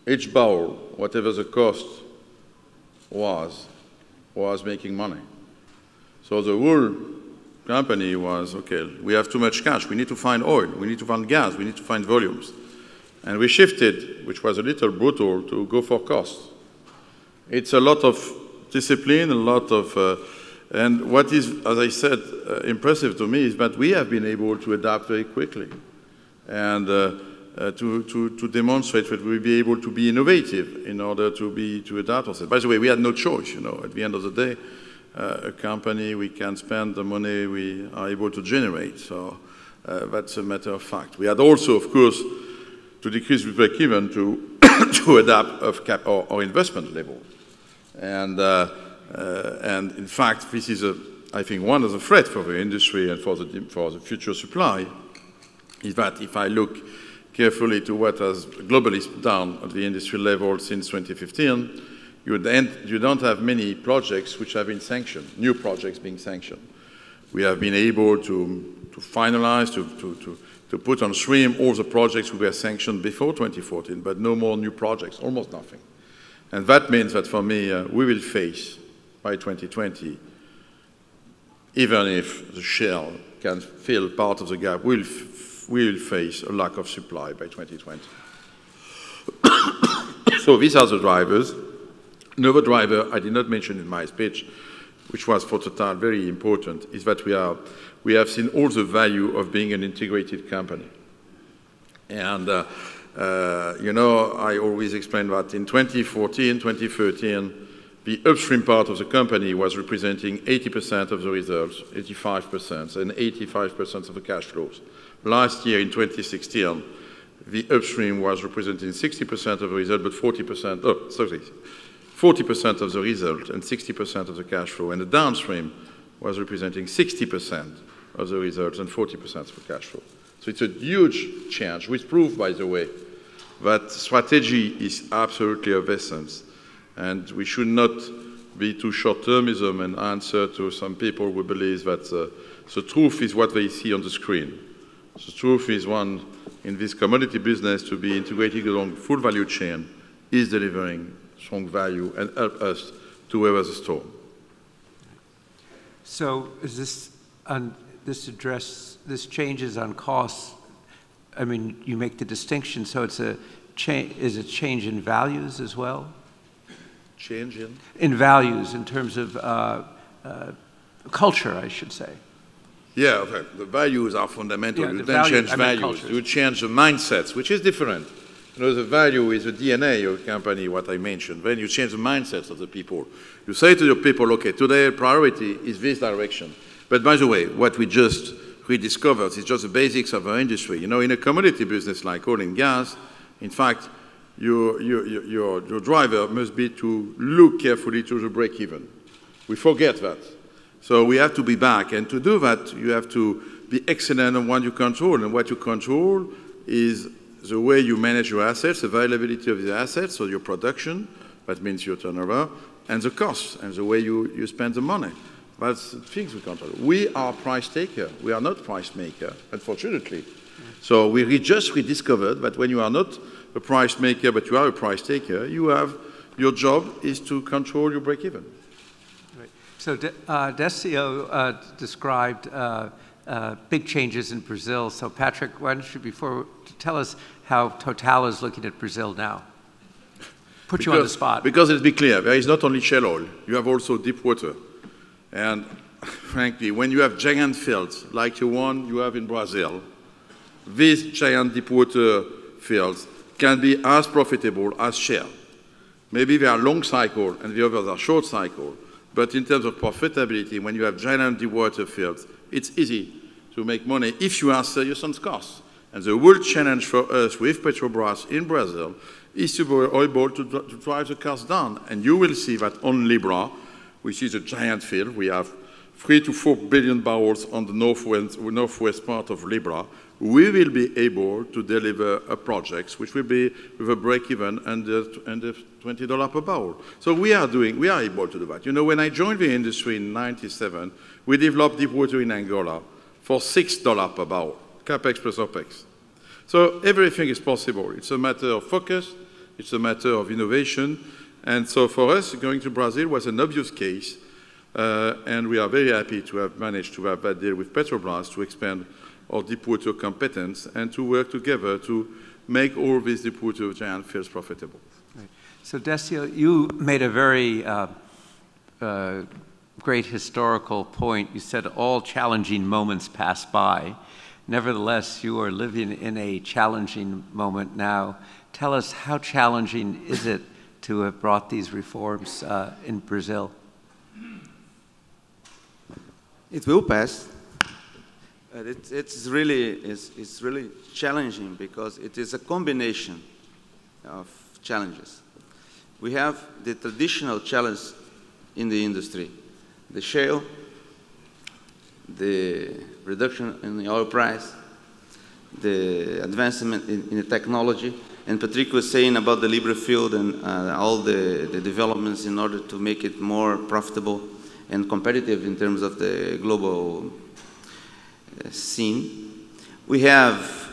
Each barrel, whatever the cost was making money. So the whole company was, okay, we have too much cash, we need to find oil, we need to find gas, we need to find volumes. And we shifted, which was a little brutal, to go for cost. It's a lot of discipline, a lot of, and what is, as I said, impressive to me is that we have been able to adapt very quickly and to demonstrate that we'll be able to be innovative in order to adapt ourselves. By the way, we had no choice, you know, at the end of the day, a company, we can spend the money we are able to generate, so that's a matter of fact. We had also, of course, to decrease the break-even to adapt our investment level. And in fact, this is, I think, one of the threats for the industry and for the future supply, is that if I look carefully to what has globally done at the industry level since 2015, you don't have many projects which have been sanctioned, new projects being sanctioned. We have been able to finalize, to put on stream all the projects we were sanctioned before 2014, but no more new projects, almost nothing. And that means that for me, we will face, by 2020, even if the shale can fill part of the gap, we will face a lack of supply by 2020. So these are the drivers. Another driver I did not mention in my speech, which was for Total very important, is that we have seen all the value of being an integrated company. And you know, I always explain that in 2014, 2013, the upstream part of the company was representing 80% of the results, 85%, and 85% of the cash flows. Last year, in 2016, the upstream was representing 60% of the result, but 40%, 40% of the result and 60% of the cash flow. And the downstream was representing 60% of the results and 40% of the cash flow. So it's a huge change, which proves, by the way, that strategy is absolutely of essence. And we should not be too short-termism and answer to some people who believe that the truth is what they see on the screen. The truth is one, in this commodity business, to be integrated along full value chain is delivering strong value and help us to weather the storm. So is this changes on costs? I mean, you make the distinction, so it's a is it change in values as well? Change in values, in terms of culture, I should say. Yeah, okay. The values are fundamental. Yeah, you then change values. You change the mindsets, which is different. You know, the value is the DNA of the company, what I mentioned. Then you change the mindsets of the people. You say to your people, okay, today priority is this direction. But by the way, what we just rediscovered is just the basics of our industry. You know, in a commodity business like oil and gas, in fact, your driver must be to look carefully to the break-even. We forget that. So we have to be back. And to do that, you have to be excellent on what you control. And what you control is the way you manage your assets, availability of the assets, so your production, that means your turnover, and the costs, and the way you spend the money. That's the things we control. We are price taker. We are not price maker, unfortunately. So we just rediscovered that when you are not a price maker, but you are a price taker, your job is to control your break-even. Right. So Decio described big changes in Brazil. So Patrick, why don't you, tell us how Total is looking at Brazil now? Put you on the spot. Because let's be clear, there is not only shale oil, you have also deep water. And frankly, when you have giant fields like the one you have in Brazil, these giant deep water fields can be as profitable as shale. Maybe they are long cycle and the others are short cycle, but in terms of profitability, when you have giant deep water fields, it's easy to make money if you are serious on costs. And the real challenge for us with Petrobras in Brazil is to be able to drive the costs down. And you will see that on Libra, which is a giant field, we have 3 to 4 billion barrels on the northwest part of Libra. We will be able to deliver a project which will be with a break-even under $20 per barrel. So we are able to do that. You know, when I joined the industry in '97, we developed deep water in Angola for $6 per barrel, capex plus opex. So everything is possible. It's a matter of focus. It's a matter of innovation. And so for us, going to Brazil was an obvious case. And we are very happy to have managed to have that deal with Petrobras to expand our deepwater competence and to work together to make all these deepwater giant fields profitable. Right. So Decio, you made a very great historical point. You said all challenging moments pass by. Nevertheless, you are living in a challenging moment now. Tell us, how challenging is it to have brought these reforms in Brazil? It will pass. It's really challenging because it is a combination of challenges. We have the traditional challenge in the industry, the shale, the reduction in the oil price, the advancement in the technology, and Patrick was saying about the Libra field and all the developments in order to make it more profitable and competitive in terms of the global scene. We have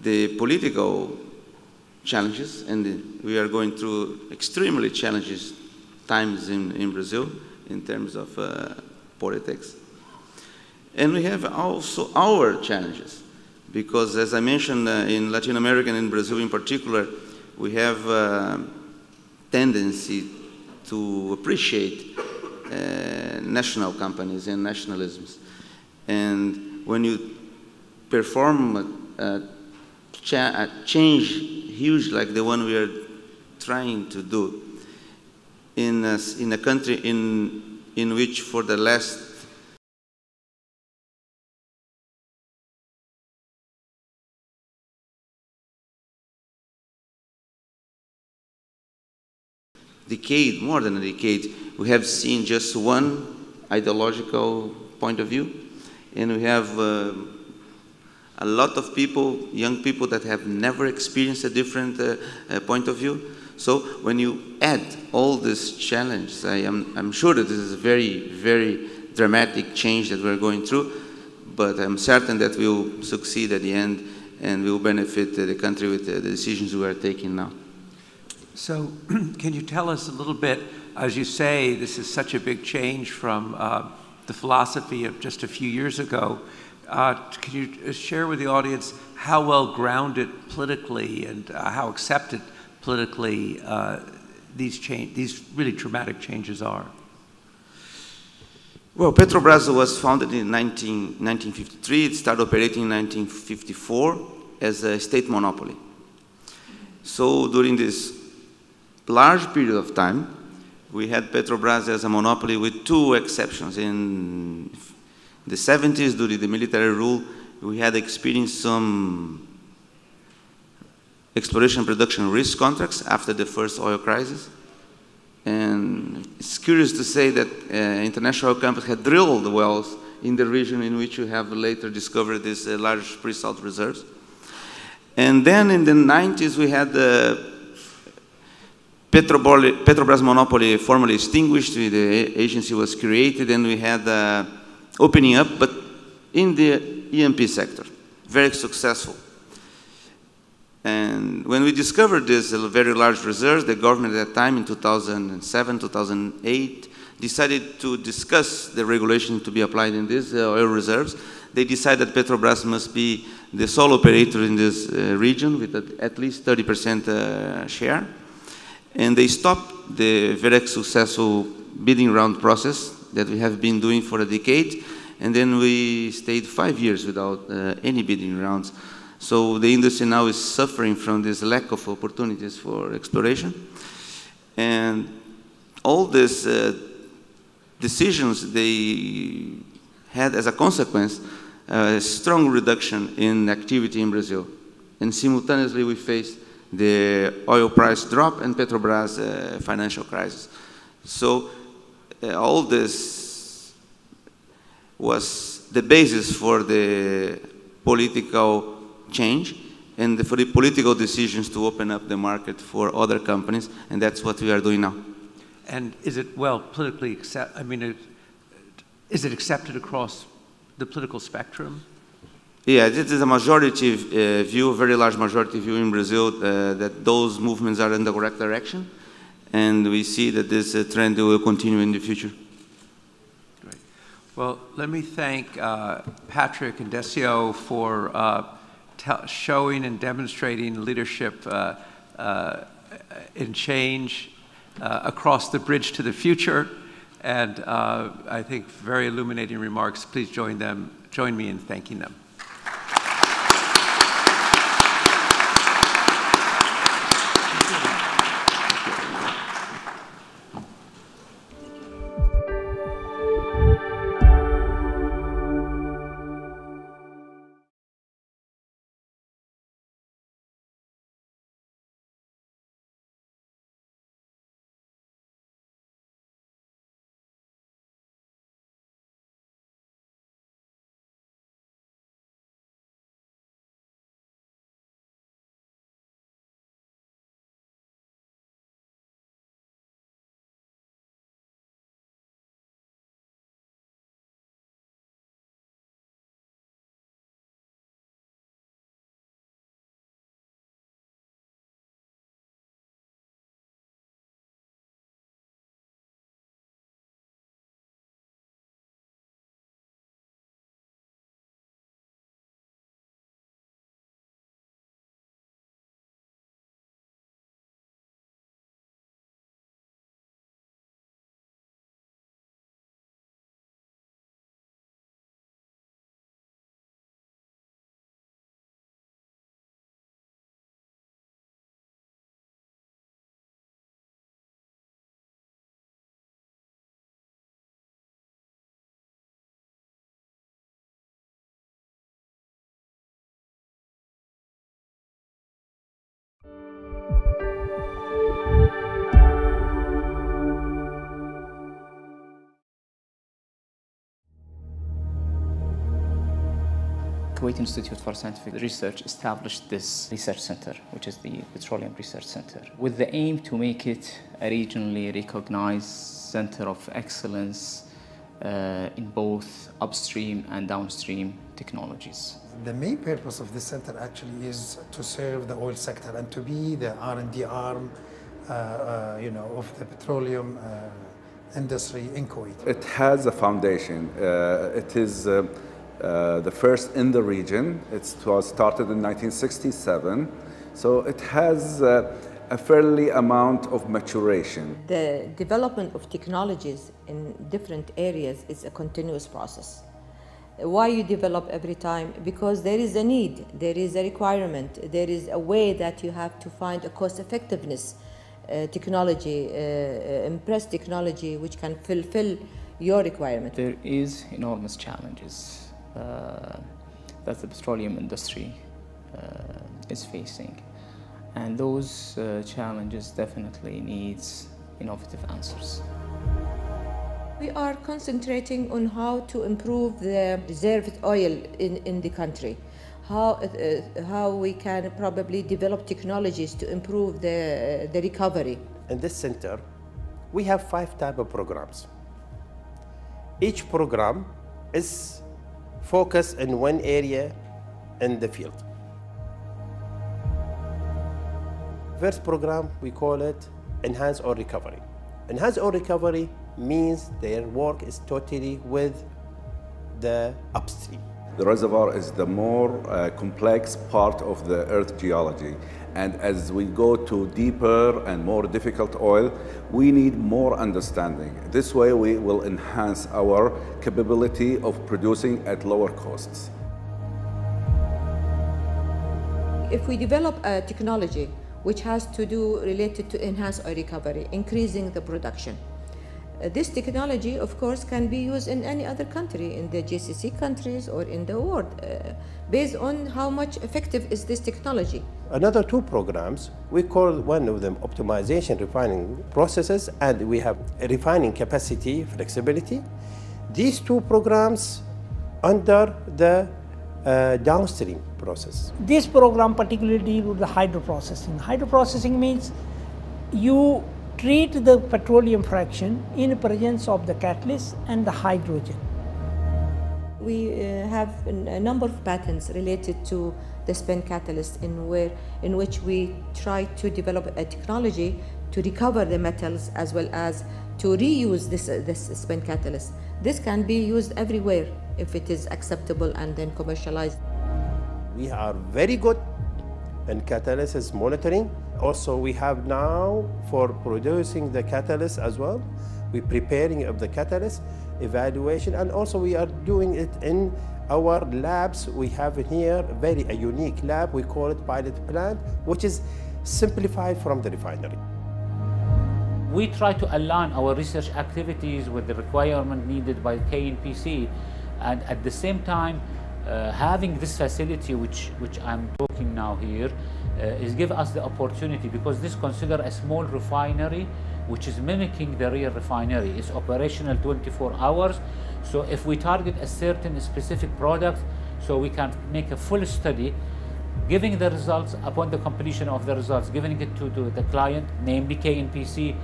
the political challenges, and we are going through extremely challenging times in Brazil in terms of politics. And we have also our challenges, because as I mentioned, in Latin America and in Brazil in particular, we have a tendency to appreciate national companies and nationalisms. And when you perform a change huge like the one we are trying to do in a country in which for the last decade, more than a decade, we have seen just one ideological point of view, and we have a lot of people, young people that have never experienced a different point of view. So when you add all this challenge, I'm sure that this is a very, very dramatic change that we're going through, but I'm certain that we'll succeed at the end and we'll benefit the country with the decisions we are taking now. So can you tell us a little bit, as you say, this is such a big change from the philosophy of just a few years ago. Can you share with the audience how well grounded politically and how accepted politically these really dramatic changes are? Well, Petrobras was founded in 1953. It started operating in 1954 as a state monopoly. So during this large period of time, we had Petrobras as a monopoly with two exceptions. In the 70s, during the military rule, we had experienced some exploration production risk contracts after the first oil crisis. And it's curious to say that international companies had drilled wells in the region in which you have later discovered these large pre-salt reserves. And then in the 90s, we had the Petrobras monopoly formally extinguished, the agency was created, and we had opening up, but in the E&P sector, very successful. And when we discovered these very large reserves, the government at that time in 2007, 2008, decided to discuss the regulation to be applied in these oil reserves. They decided that Petrobras must be the sole operator in this region with at least 30% share. And they stopped the very successful bidding round process that we have been doing for a decade. And then we stayed 5 years without any bidding rounds. So the industry now is suffering from this lack of opportunities for exploration. And all these decisions, they had as a consequence a strong reduction in activity in Brazil. And simultaneously we faced the oil price drop and Petrobras financial crisis. So all this was the basis for the political change and for the political decisions to open up the market for other companies, and that's what we are doing now. And is it, well, politically accepted, I mean, is it accepted across the political spectrum? Yeah, this is a majority view, a very large majority view in Brazil that those movements are in the correct direction, and we see that this trend will continue in the future. Great. Well, let me thank Patrick and Decio for showing and demonstrating leadership in change across the bridge to the future, and I think very illuminating remarks. Please join me in thanking them. Kuwait Institute for Scientific Research established this research center, which is the Petroleum Research Center, with the aim to make it a regionally recognized center of excellence in both upstream and downstream technologies. The main purpose of this center actually is to serve the oil sector and to be the R&D arm of the petroleum industry in Kuwait. It has a foundation. It is the first in the region. It was started in 1967, so it has a fairly amount of maturation. The development of technologies in different areas is a continuous process. Why you develop every time? Because there is a need, there is a requirement, there is a way that you have to find a cost-effectiveness technology, impress technology which can fulfill your requirement. There is enormous challenges that the petroleum industry is facing, and those challenges definitely needs innovative answers. We are concentrating on how to improve the reserved oil in the country, how we can probably develop technologies to improve the recovery. In this center, we have 5 types of programs. Each program is focused in one area in the field. First program, we call it Enhance Oil Recovery. Enhance Oil Recovery means their work is totally with the upstream. The reservoir is the more complex part of the earth geology, and as we go to deeper and more difficult oil, we need more understanding. This way we will enhance our capability of producing at lower costs. If we develop a technology which has to do related to enhanced oil recovery, increasing the production, this technology, of course, can be used in any other country, in the GCC countries or in the world, based on how much effective is this technology. Another 2 programs, we call one of them optimization refining processes, and we have refining capacity flexibility. These 2 programs under the downstream process. This program particularly deals with the hydroprocessing. Hydroprocessing means you treat the petroleum fraction in presence of the catalyst and the hydrogen. We have a number of patents related to the spent catalyst in which we try to develop a technology to recover the metals as well as to reuse this spent catalyst. This can be used everywhere if it is acceptable and then commercialized. We are very good in catalysis monitoring. Also, we have now for producing the catalyst as well. We're preparing of the catalyst evaluation, and also we are doing it in our labs. We have here a unique lab. We call it pilot plant, which is simplified from the refinery. We try to align our research activities with the requirement needed by KNPC, and at the same time having this facility which I'm talking now here is give us the opportunity, because this consider a small refinery which is mimicking the real refinery. It's operational 24 hours. So if we target a certain specific product, so we can make a full study, giving the results, upon the completion of the results, giving it to the client, namely KNPC,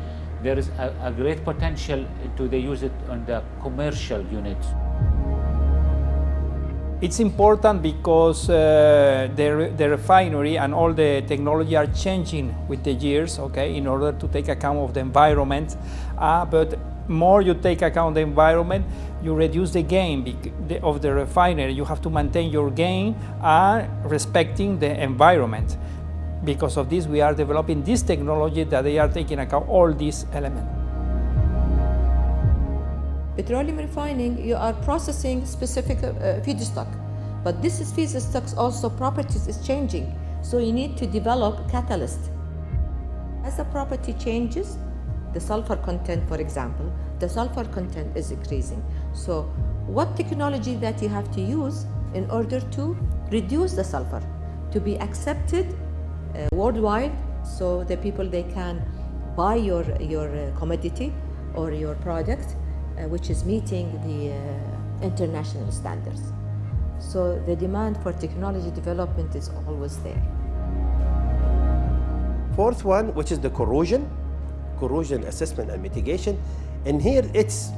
there is a great potential to they use it on the commercial units. It's important because the refinery and all the technology are changing with the years, okay, in order to take account of the environment. But more you take account of the environment, you reduce the gain of the refinery. You have to maintain your gain respecting the environment. Because of this, we are developing this technology that they are taking account all these elements. Petroleum refining, you are processing specific feedstock, but this feedstock's also properties is changing, so you need to develop catalyst. As the property changes, the sulfur content, for example, the sulfur content is increasing. So what technology that you have to use in order to reduce the sulfur, to be accepted worldwide, so the people, they can buy your commodity or your product, which is meeting the international standards. So the demand for technology development is always there. Fourth one, which is the corrosion assessment and mitigation. And here it's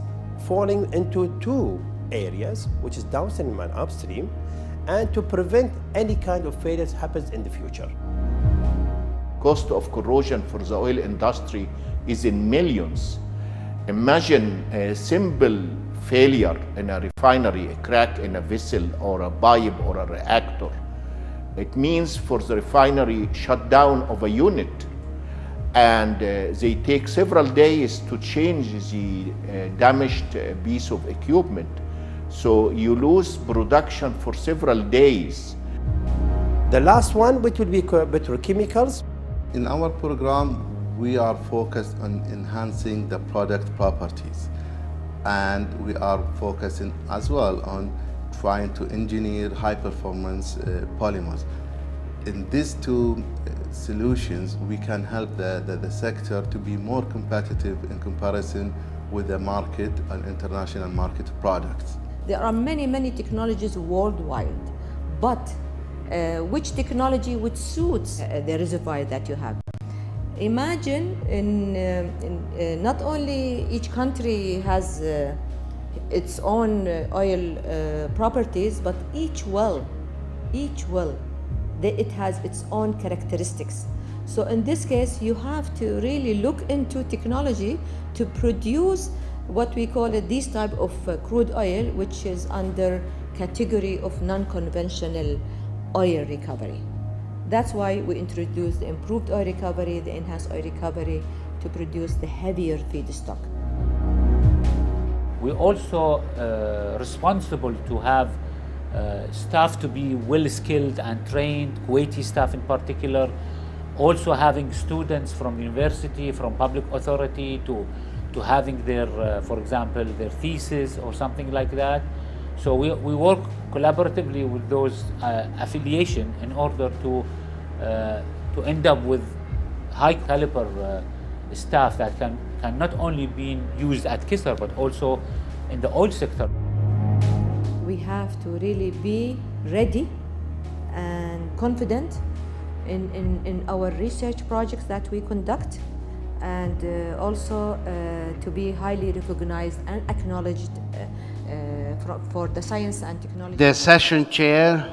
falling into two areas, which is downstream and upstream, and to prevent any kind of failures happens in the future. Cost of corrosion for the oil industry is in millions. Imagine a simple failure in a refinery, a crack in a vessel or a pipe or a reactor. It means for the refinery shutdown of a unit, and they take several days to change the damaged piece of equipment. So you lose production for several days. The last one, which would be petrochemicals. In our program, we are focused on enhancing the product properties, and we are focusing as well on trying to engineer high-performance polymers. In these two solutions, we can help the sector to be more competitive in comparison with the market and international market products. There are many technologies worldwide, but which technology would suit the reservoir that you have? Imagine not only each country has its own oil properties, but each well, it has its own characteristics. So in this case, you have to really look into technology to produce what we call this type of crude oil, which is under category of non-conventional oil recovery. That's why we introduced the improved oil recovery, the enhanced oil recovery, to produce the heavier feedstock. We're also responsible to have staff to be well skilled and trained, Kuwaiti staff in particular, also having students from university, from public authority to having their, for example, their thesis or something like that. So we work collaboratively with those affiliation in order to end up with high caliber staff that can not only be used at Kisar but also in the oil sector. We have to really be ready and confident in our research projects that we conduct, and also to be highly recognized and acknowledged for the science and technology. The session chair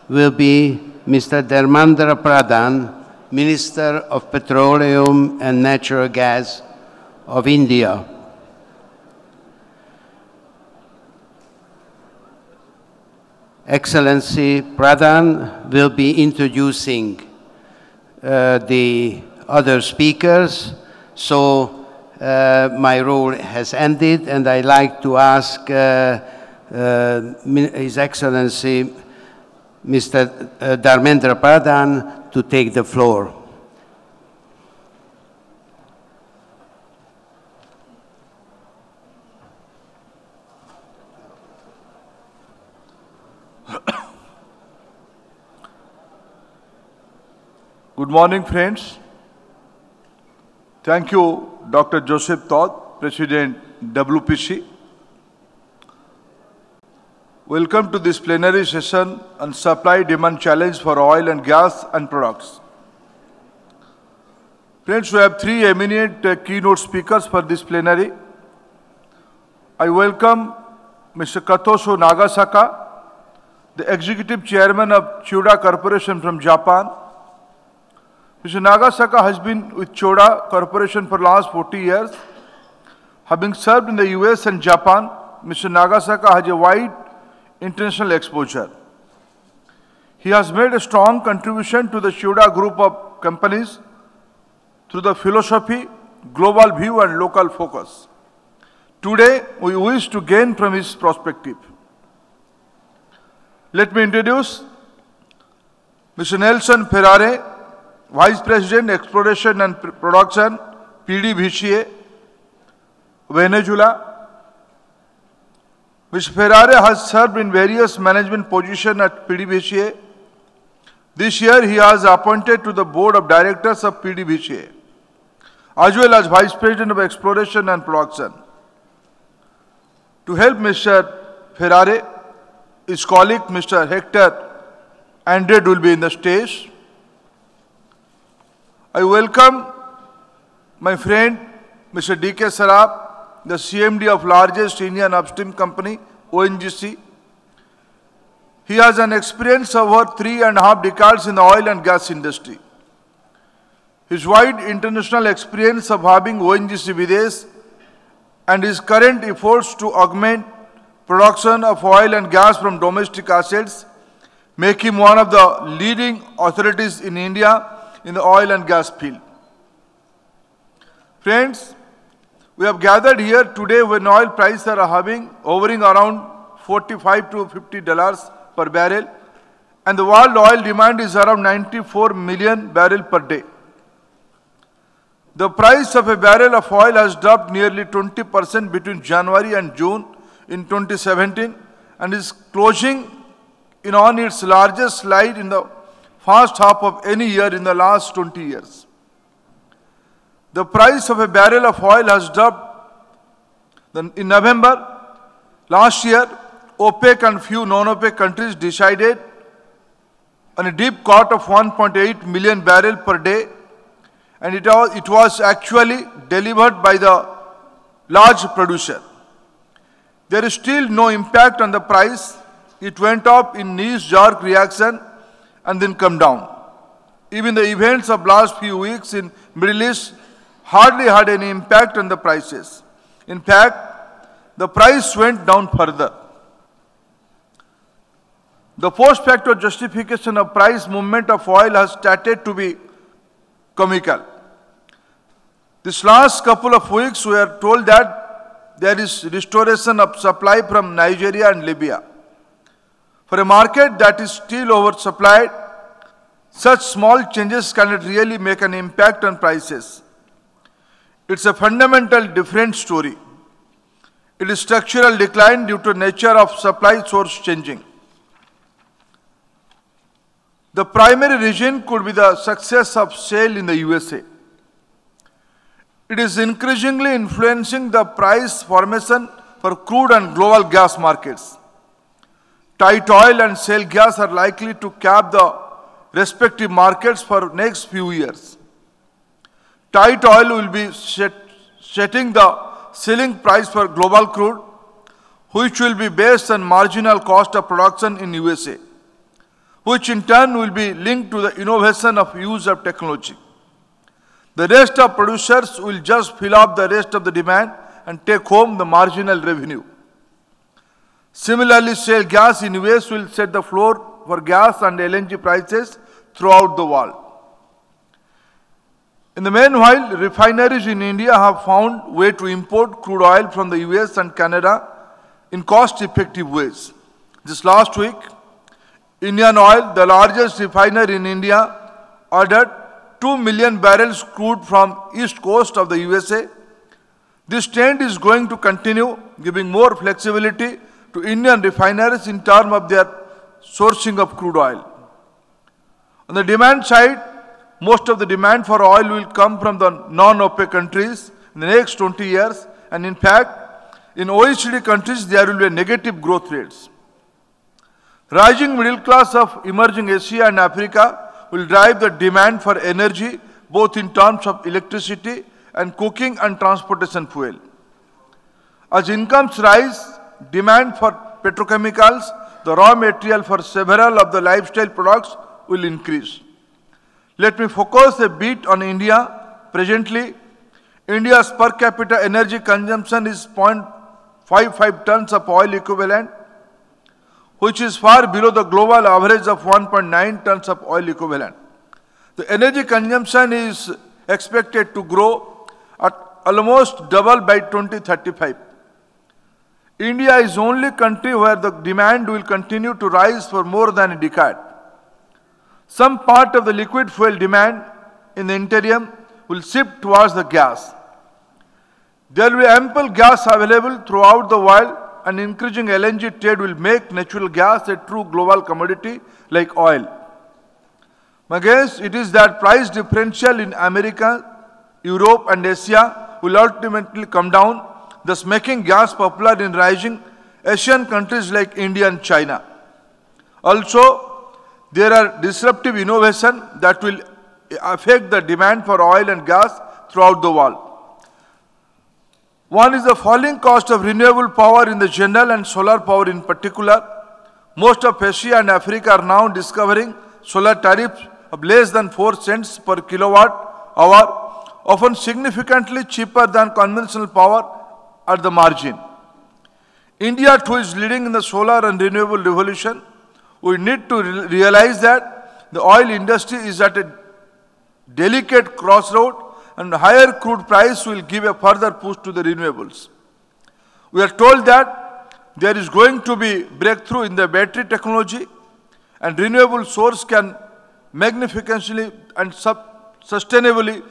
will be Mr. Dharmendra Pradhan, Minister of Petroleum and Natural Gas of India. Excellency Pradhan will be introducing the other speakers. So my role has ended, and I'd like to ask His Excellency Mr. Dharmendra Pradhan to take the floor. Good morning, friends. Thank you, Dr. Joseph Todd, President WPC. Welcome to this plenary session on supply-demand challenge for oil and gas and products. Friends, we have three eminent keynote speakers for this plenary. I welcome Mr. Katoso Nagasaka, the Executive Chairman of Chiyoda Corporation from Japan. Mr. Nagasaka has been with Chiyoda Corporation for the last 40 years. Having served in the US and Japan, Mr. Nagasaka has a wide international exposure. He has made a strong contribution to the Chiyoda group of companies through the philosophy, global view and local focus. Today, we wish to gain from his perspective. Let me introduce Mr. Nelson Ferrare, Vice President, Exploration and Production, PDVCA, Venezuela. Mr. Ferrare has served in various management positions at PDVCA. This year, he was appointed to the Board of Directors of PDVCA, as well as Vice President of Exploration and Production. To help Mr. Ferrare his colleague, Mr. Hector Andrade, will be in the stage. I welcome my friend, Mr. D.K. Saraf, the CMD of largest Indian upstream company, ONGC. He has an experience of over 3.5 decades in the oil and gas industry. His wide international experience of having ONGC Videsh and his current efforts to augment production of oil and gas from domestic assets make him one of the leading authorities in India in the oil and gas field. Friends, we have gathered here today when oil prices are hovering around $45 to $50 per barrel, and the world oil demand is around 94 million barrels per day. The price of a barrel of oil has dropped nearly 20% between January and June in 2017 and is closing in on its largest slide in the first half of any year in the last 20 years. The price of a barrel of oil has dropped. In November last year, OPEC and few non-OPEC countries decided on a deep cut of 1.8 million barrels per day, and it was actually delivered by the large producer. There is still no impact on the price. It went up in knee-jerk reaction and then come down. Even the events of last few weeks in Middle East hardly had any impact on the prices. In fact, the price went down further. The post-facto justification of price movement of oil has started to be comical. This last couple of weeks, we are told that there is restoration of supply from Nigeria and Libya. For a market that is still oversupplied, such small changes cannot really make an impact on prices. It's a fundamental different story. It is structural decline due to nature of supply source changing. The primary reason could be the success of shale in the USA. It is increasingly influencing the price formation for crude and global gas markets. Tight oil and shale gas are likely to cap the respective markets for next few years. Tight oil will be setting the ceiling price for global crude, which will be based on marginal cost of production in USA, which in turn will be linked to the innovation of use of technology. The rest of producers will just fill up the rest of the demand and take home the marginal revenue. Similarly, shale gas in US will set the floor for gas and LNG prices throughout the world. In the meanwhile, refineries in India have found way to import crude oil from the US and Canada in cost-effective ways. This last week, Indian Oil, the largest refiner in India, ordered 2 million barrels crude from east coast of the USA. This trend is going to continue, giving more flexibility to Indian refineries in terms of their sourcing of crude oil. On the demand side, most of the demand for oil will come from the non-OPEC countries in the next 20 years, and in fact, in OECD countries, there will be negative growth rates. Rising middle class of emerging Asia and Africa will drive the demand for energy, both in terms of electricity and cooking and transportation fuel. As incomes rise, demand for petrochemicals, the raw material for several of the lifestyle products, will increase. Let me focus a bit on India. Presently, India's per capita energy consumption is 0.55 tons of oil equivalent, which is far below the global average of 1.9 tons of oil equivalent. The energy consumption is expected to grow at almost double by 2035. India is the only country where the demand will continue to rise for more than a decade. Some part of the liquid fuel demand in the interim will shift towards the gas. There will be ample gas available throughout the world, and increasing LNG trade will make natural gas a true global commodity like oil. My guess it is that price differential in America, Europe and Asia will ultimately come down, thus making gas popular in rising Asian countries like India and China. Also, there are disruptive innovation that will affect the demand for oil and gas throughout the world. One is the falling cost of renewable power in the general and solar power in particular. Most of Asia and Africa are now discovering solar tariffs of less than 4 cents per kilowatt hour, often significantly cheaper than conventional power at the margin. India too is leading in the solar and renewable revolution. We need to realize that the oil industry is at a delicate crossroad, and higher crude price will give a further push to the renewables. We are told that there is going to be breakthrough in the battery technology, and renewable source can magnificently and sustainably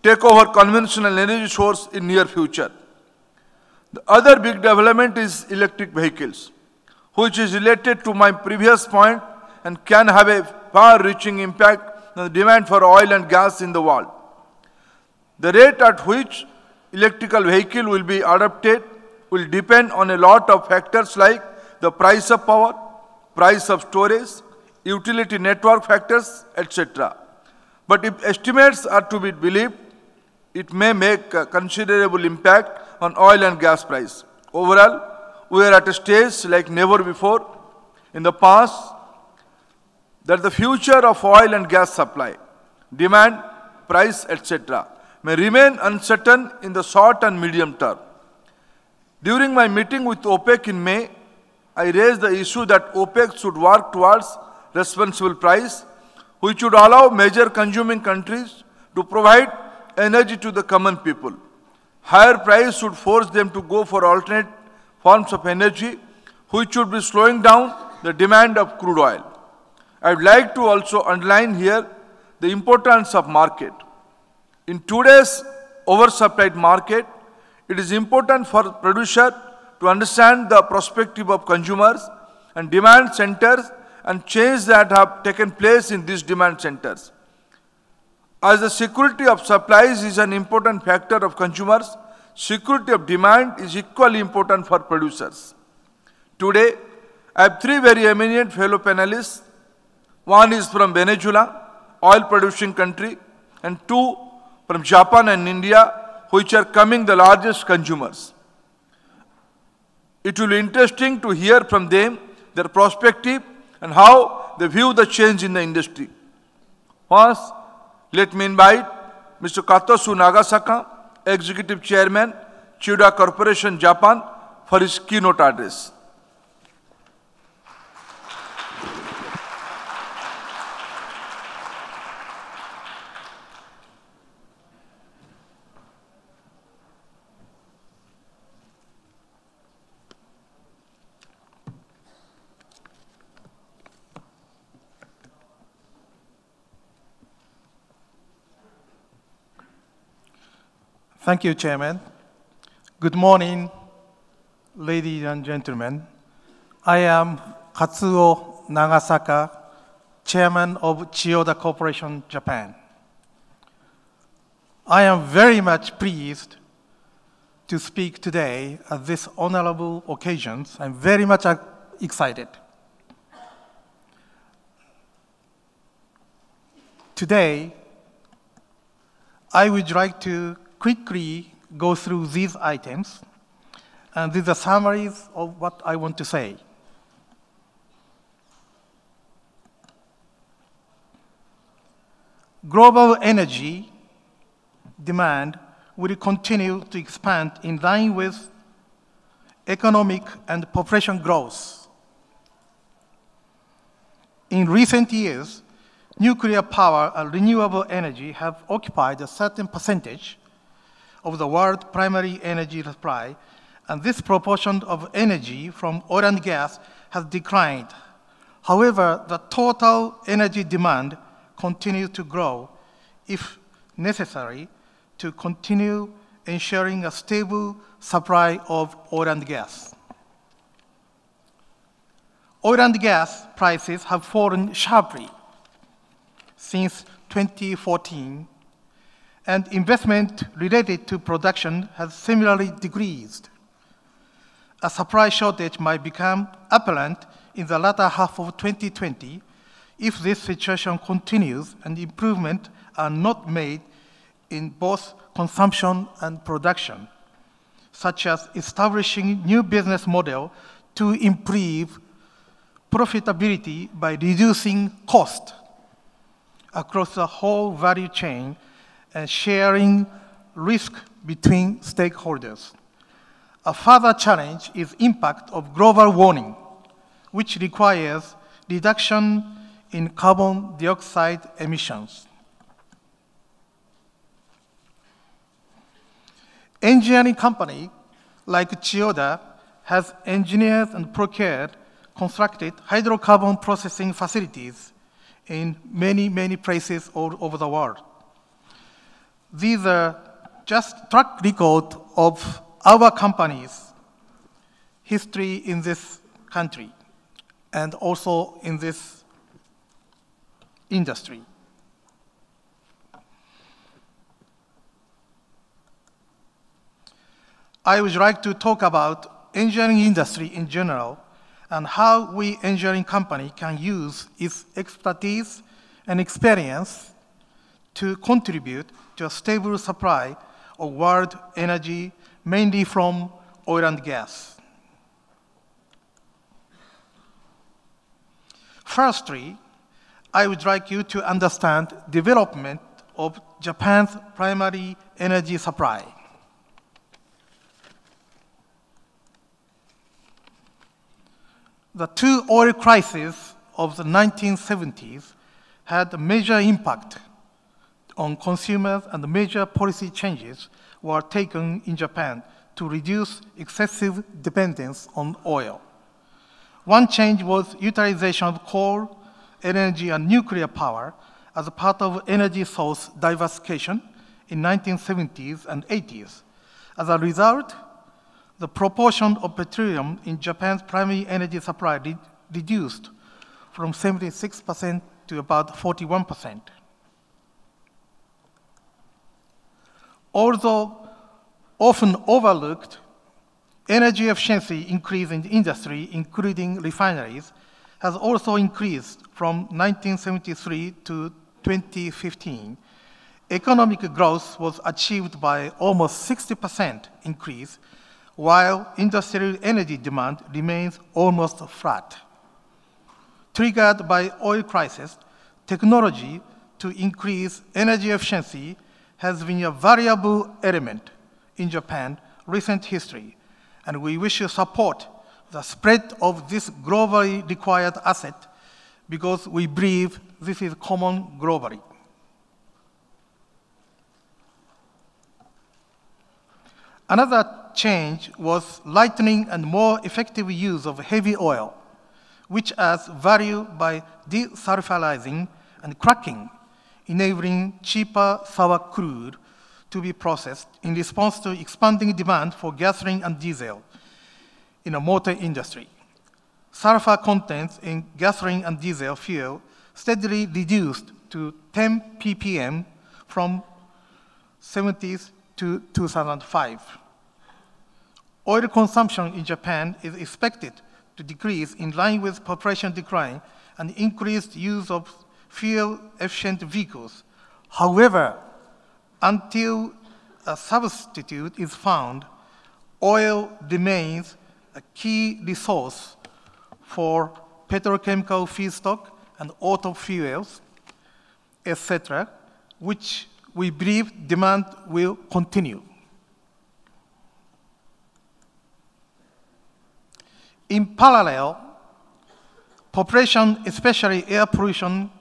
take over conventional energy source in near future. The other big development is electric vehicles, which is related to my previous point and can have a far-reaching impact on the demand for oil and gas in the world. The rate at which electrical vehicle will be adopted will depend on a lot of factors like the price of power, price of storage, utility network factors, etc. But if estimates are to be believed, it may make a considerable impact on oil and gas price. Overall, we are at a stage like never before in the past that the future of oil and gas supply, demand, price, etc. may remain uncertain in the short and medium term. During my meeting with OPEC in May, I raised the issue that OPEC should work towards responsible price, which would allow major consuming countries to provide energy to the common people. Higher price should force them to go for alternate forms of energy, which should be slowing down the demand of crude oil. I would like to also underline here the importance of market. In today's oversupplied market, it is important for producers to understand the perspective of consumers and demand centers and changes that have taken place in these demand centers. As the security of supplies is an important factor of consumers, security of demand is equally important for producers. Today, I have 3 very eminent fellow panelists. One is from Venezuela, oil producing country, and 2 from Japan and India, which are coming the largest consumers. It will be interesting to hear from them their perspective and how they view the change in the industry. First, let me invite Mr. Katosu Nagasaka, Executive Chairman, Chiyoda Corporation, Japan, for his keynote address. Thank you, Chairman. Good morning, ladies and gentlemen. I am Katsuo Nagasaka, Chairman of Chiyoda Corporation, Japan. I am very much pleased to speak today at this honorable occasion. I'm very much excited. Today, I would like to quickly go through these items, and these are summaries of what I want to say. Global energy demand will continue to expand in line with economic and population growth. In recent years, nuclear power and renewable energy have occupied a certain percentage of the world's primary energy supply, and this proportion of energy from oil and gas has declined. However, the total energy demand continues to grow, if necessary, to continue ensuring a stable supply of oil and gas. Oil and gas prices have fallen sharply since 2014, and investment related to production has similarly decreased. A supply shortage might become apparent in the latter half of 2020 if this situation continues and improvements are not made in both consumption and production, such as establishing new business model to improve profitability by reducing cost across the whole value chain and sharing risk between stakeholders. A further challenge is impact of global warming, which requires reduction in carbon dioxide emissions. Engineering company like Chiyoda has engineered and procured, constructed hydrocarbon processing facilities in many places all over the world. These are just track record of our company's history in this country and also in this industry. I would like to talk about engineering industry in general and how we engineering company can use its expertise and experience to contribute to a stable supply of world energy, mainly from oil and gas. Firstly, I would like you to understand development of Japan's primary energy supply. The two oil crises of the 1970s had a major impact on consumers, and major policy changes were taken in Japan to reduce excessive dependence on oil. One change was utilization of coal, energy, and nuclear power as a part of energy source diversification in 1970s and 80s. As a result, the proportion of petroleum in Japan's primary energy supply reduced from 76% to about 41%. Although often overlooked, energy efficiency increase in the industry, including refineries, has also increased from 1973 to 2015. Economic growth was achieved by almost 60% increase, while industrial energy demand remains almost flat. Triggered by oil crisis, technology to increase energy efficiency has been a variable element in Japan's recent history, and we wish to support the spread of this globally required asset because we believe this is common globally. Another change was lightening and more effective use of heavy oil, which adds value by desulfurizing and cracking, enabling cheaper sour crude to be processed in response to expanding demand for gasoline and diesel in the motor industry. Sulfur contents in gasoline and diesel fuel steadily reduced to 10 ppm from 70s to 2005. Oil consumption in Japan is expected to decrease in line with population decline and increased use of fuel-efficient vehicles. However, until a substitute is found, oil remains a key resource for petrochemical feedstock and auto fuels, etc., which we believe demand will continue. In parallel, population, especially air pollution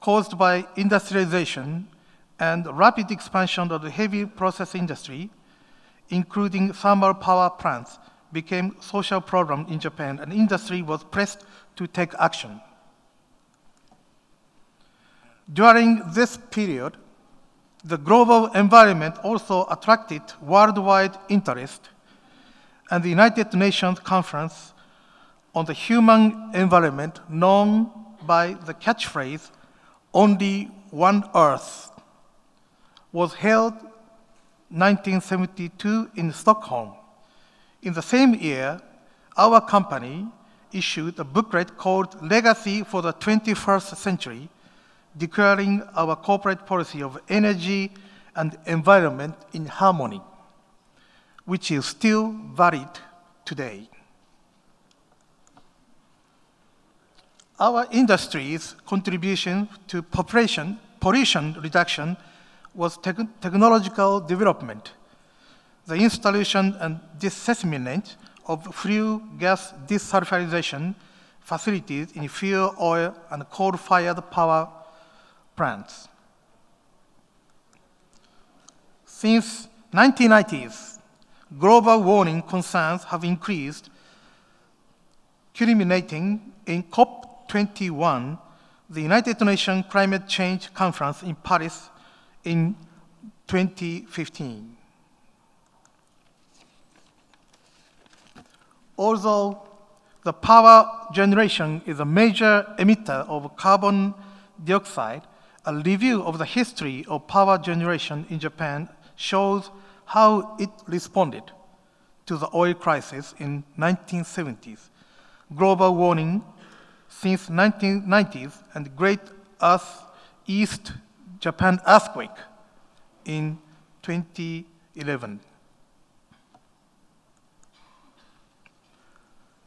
caused by industrialization and rapid expansion of the heavy process industry, including thermal power plants, became social problem in Japan, and industry was pressed to take action. During this period, the global environment also attracted worldwide interest, and the United Nations Conference on the Human Environment, known by the catchphrase, "Only One Earth," was held 1972 in Stockholm. In the same year, our company issued a booklet called Legacy for the 21st Century, declaring our corporate policy of energy and environment in harmony, which is still valid today. Our industry's contribution to pollution reduction was technological development, the installation and dissemination of flue gas desulfurization facilities in fuel oil and coal-fired power plants. Since 1990s, global warming concerns have increased, culminating in COP21, the United Nations Climate Change Conference in Paris in 2015. Although the power generation is a major emitter of carbon dioxide, a review of the history of power generation in Japan shows how it responded to the oil crisis in 1970s, global warming since 1990s, and Great East Japan earthquake in 2011.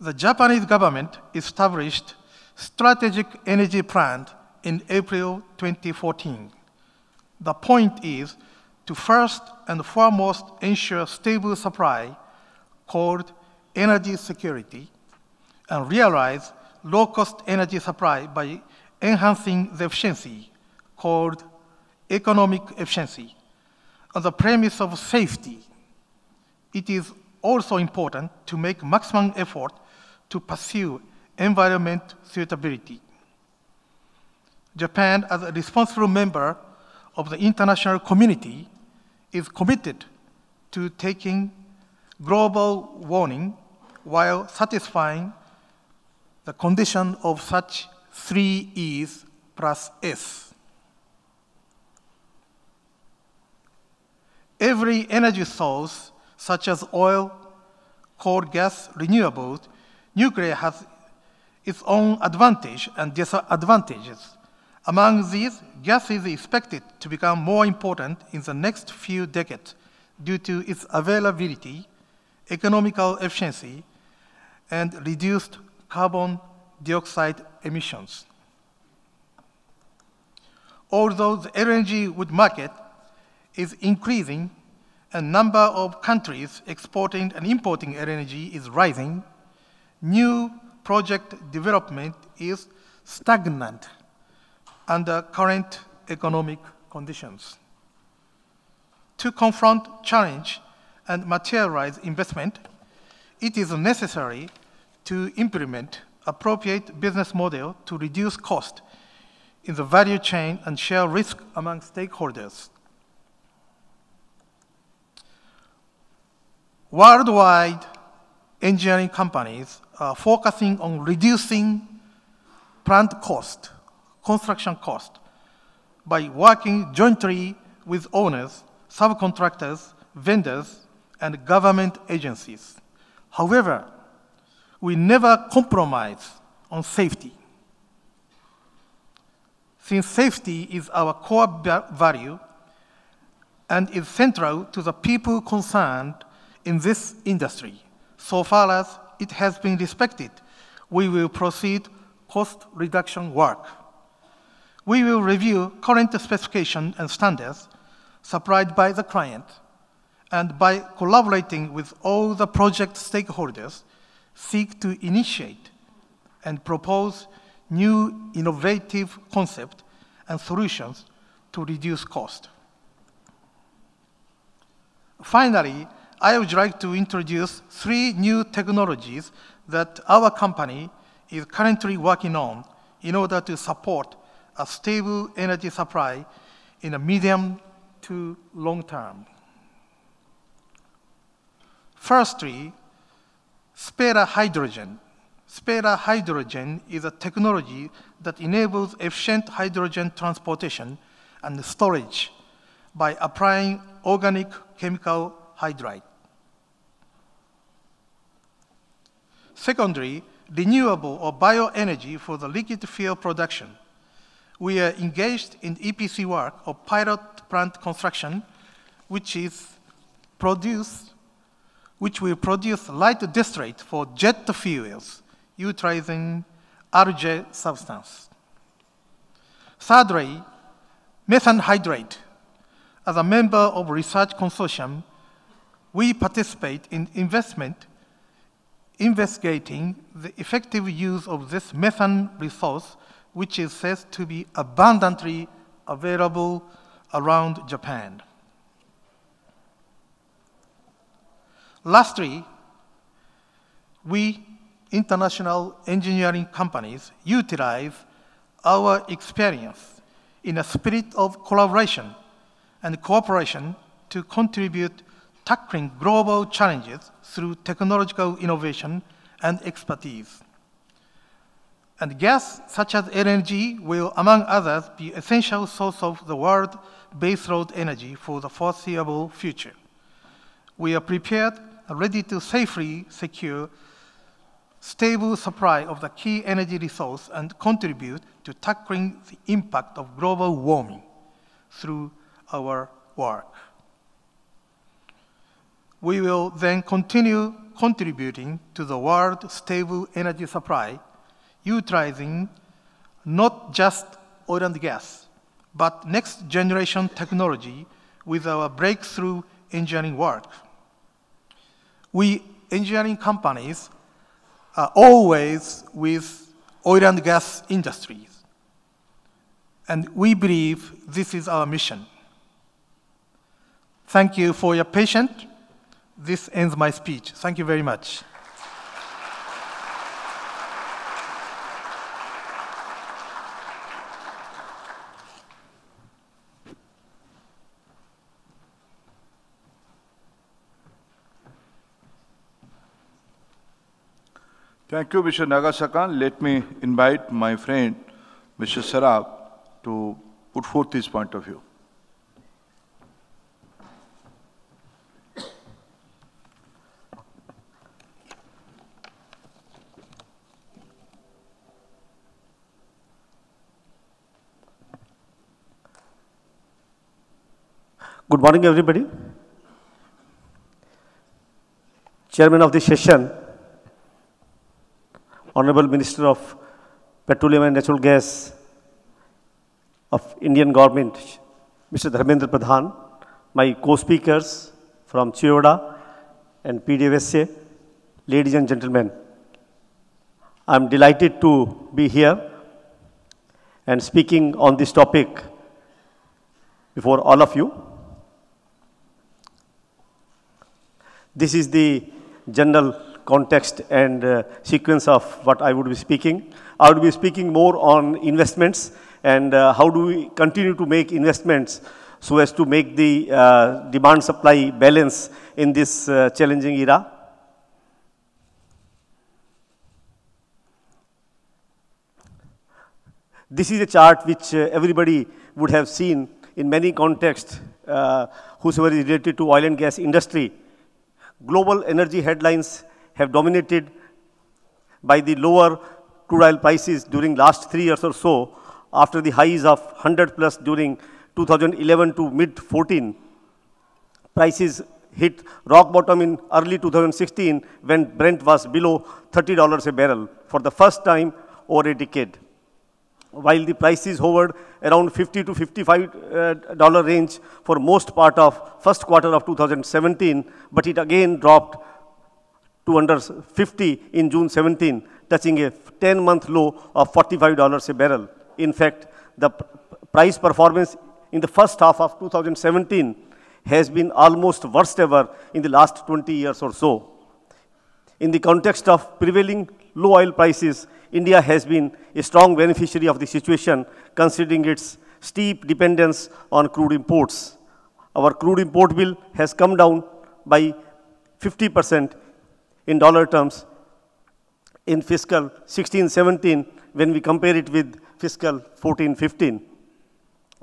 The Japanese government established Strategic Energy Plan in April 2014. The point is to first and foremost ensure stable supply, called energy security, and realize low-cost energy supply by enhancing the efficiency, called economic efficiency. On the premise of safety, it is also important to make maximum effort to pursue environment suitability. Japan, as a responsible member of the international community, is committed to taking global warming while satisfying the condition of such 3 E's plus S. Every energy source, such as oil, coal, gas, renewables, nuclear has its own advantage and disadvantages. Among these, gas is expected to become more important in the next few decades due to its availability, economical efficiency, and reduced carbon dioxide emissions. Although the LNG wood market is increasing and number of countries exporting and importing LNG is rising, new project development is stagnant under current economic conditions. To confront challenge and materialize investment, it is necessary to implement appropriate business model to reduce cost in the value chain and share risk among stakeholders. Worldwide engineering companies are focusing on reducing plant cost, construction cost, by working jointly with owners, subcontractors, vendors, and government agencies. However, we never compromise on safety. Since safety is our core value and is central to the people concerned in this industry, so far as it has been respected, we will proceed cost reduction work. We will review current specifications and standards supplied by the client, and by collaborating with all the project stakeholders, seek to initiate and propose new innovative concepts and solutions to reduce cost. Finally, I would like to introduce 3 new technologies that our company is currently working on in order to support a stable energy supply in a medium to long term. Firstly, spare hydrogen. Spare hydrogen is a technology that enables efficient hydrogen transportation and storage by applying organic chemical hydride. Secondly, renewable or bioenergy for the liquid fuel production. We are engaged in EPC work of pilot plant construction, which will produce light distillate for jet fuels utilizing RJ substance. Thirdly, methane hydrate. As a member of research consortium, we participate in investigating the effective use of this methane resource, which is said to be abundantly available around Japan. Lastly, we international engineering companies utilize our experience in a spirit of collaboration and cooperation to contribute tackling global challenges through technological innovation and expertise. And gas, such as LNG, will, among others, be an essential source of the world baseload energy for the foreseeable future. We are prepared and ready to safely secure stable supply of the key energy resource and contribute to tackling the impact of global warming through our work. We will then continue contributing to the world's stable energy supply, utilizing not just oil and gas, but next generation technology with our breakthrough engineering work. We engineering companies are always with oil and gas industries, and we believe this is our mission. Thank you for your patience. This ends my speech. Thank you very much. Thank you, Mr. Nagasakan. Let me invite my friend, Mr. Sarab, to put forth his point of view. Good morning, everybody. Chairman of the session, Honorable Minister of Petroleum and Natural Gas of Indian Government, Mr. Dharmendra Pradhan, my co-speakers from Chiyoda and PDVSA, ladies and gentlemen, I'm delighted to be here and speaking on this topic before all of you. This is the general context and sequence of what I would be speaking. I would be speaking more on investments and how do we continue to make investments so as to make the demand-supply balance in this challenging era. This is a chart which everybody would have seen in many contexts, whosoever is related to oil and gas industry. Global energy headlines have dominated by the lower crude oil prices during last 3 years or so, after the highs of 100 plus during 2011 to mid-14. Prices hit rock bottom in early 2016 when Brent was below $30 a barrel for the first time over a decade. While the prices hovered around $50 to $55 range for most part of first quarter of 2017, but it again dropped to under 50 in June 17, touching a 10-month low of $45 a barrel. In fact, the price performance in the first half of 2017 has been almost worst ever in the last 20 years or so. In the context of prevailing low oil prices, India has been a strong beneficiary of the situation, considering its steep dependence on crude imports. Our crude import bill has come down by 50% in dollar terms in fiscal 16-17 when we compare it with fiscal 14-15.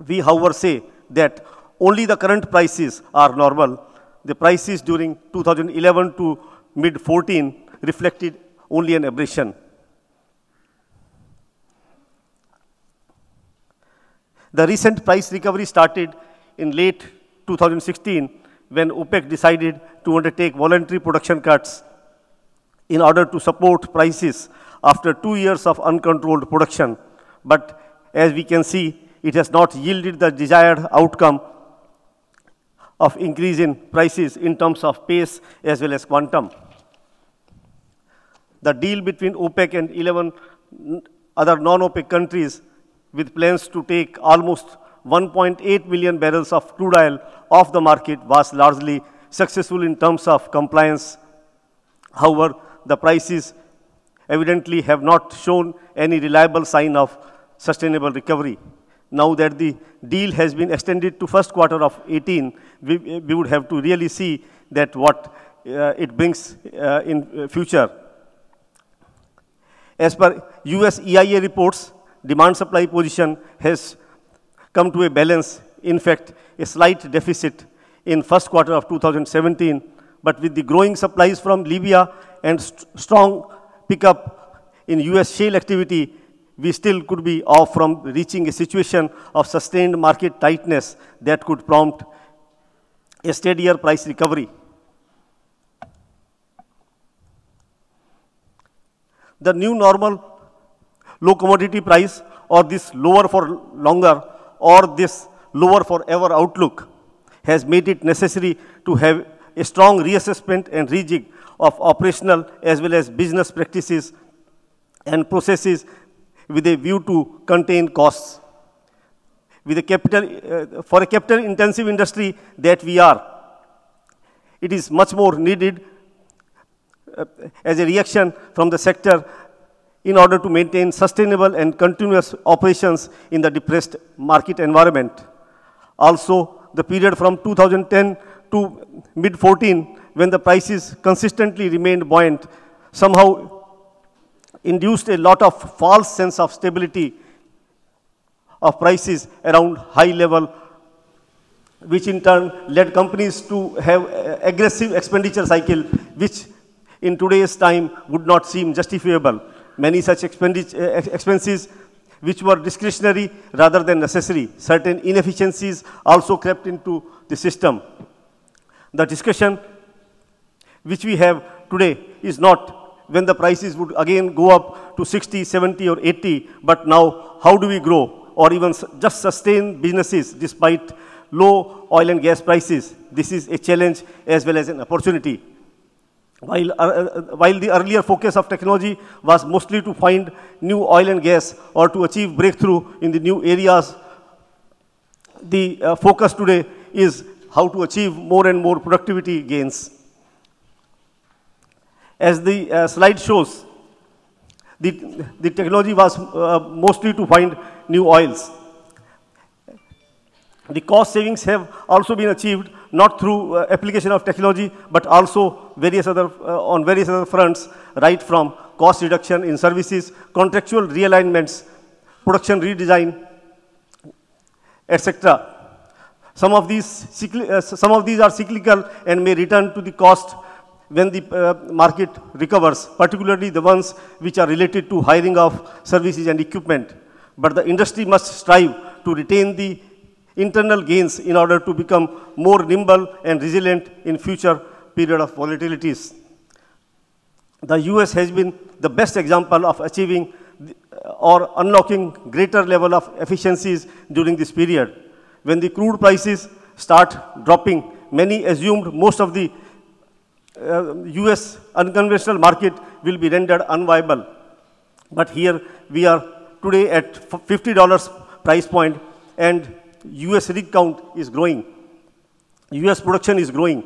We, however, say that only the current prices are normal. The prices during 2011 to mid-14 reflected only an aberration. The recent price recovery started in late 2016 when OPEC decided to undertake voluntary production cuts in order to support prices after 2 years of uncontrolled production. But as we can see, it has not yielded the desired outcome of increase in prices in terms of pace as well as quantum. The deal between OPEC and 11 other non-OPEC countries with plans to take almost 1.8 million barrels of crude oil off the market was largely successful in terms of compliance. However, the prices evidently have not shown any reliable sign of sustainable recovery. Now that the deal has been extended to first quarter of 18, we would have to really see that what it brings in future. As per US EIA reports, demand-supply position has come to a balance, in fact, a slight deficit in first quarter of 2017, but with the growing supplies from Libya and strong pickup in US shale activity, we still could be off from reaching a situation of sustained market tightness that could prompt a steadier price recovery. The new normal low commodity price, or this lower for longer or this lower for ever outlook, has made it necessary to have a strong reassessment and rejig of operational as well as business practices and processes with a view to contain costs. With a for a capital intensive industry that we are, it is much more needed as a reaction from the sector in order to maintain sustainable and continuous operations in the depressed market environment. Also, the period from 2010 to mid-14, when the prices consistently remained buoyant, somehow induced a lot of false sense of stability of prices around high level, which in turn led companies to have aggressive expenditure cycle, which in today's time would not seem justifiable. Many such expenses which were discretionary rather than necessary. Certain inefficiencies also crept into the system. The discussion which we have today is not when the prices would again go up to 60, 70 or 80, but now how do we grow or even just sustain businesses despite low oil and gas prices? This is a challenge as well as an opportunity. While the earlier focus of technology was mostly to find new oil and gas or to achieve breakthrough in the new areas, the focus today is how to achieve more and more productivity gains. As the slide shows, the technology was mostly to find new oils. The cost savings have also been achieved not through application of technology, but also on various other fronts, right from cost reduction in services, contractual realignments, production redesign, etc. Some of these are cyclical and may return to the cost when the market recovers, particularly the ones which are related to hiring of services and equipment. But the industry must strive to retain the internal gains in order to become more nimble and resilient in future period of volatilities. The US has been the best example of achieving or unlocking greater level of efficiencies during this period. When the crude prices start dropping, many assumed most of the US unconventional market will be rendered unviable. But here we are today at $50 price point, and US rig count is growing. US production is growing,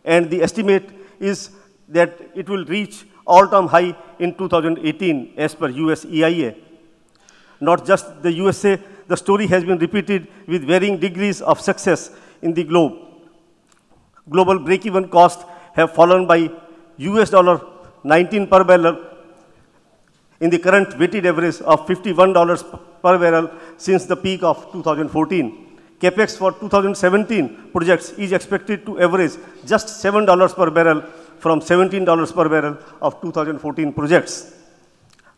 and the estimate is that it will reach all-time high in 2018 as per US EIA. Not just the USA, the story has been repeated with varying degrees of success in the globe. Global break-even costs have fallen by $19 per barrel in the current weighted average of $51 per barrel since the peak of 2014. Capex for 2017 projects is expected to average just $7 per barrel from $17 per barrel of 2014 projects.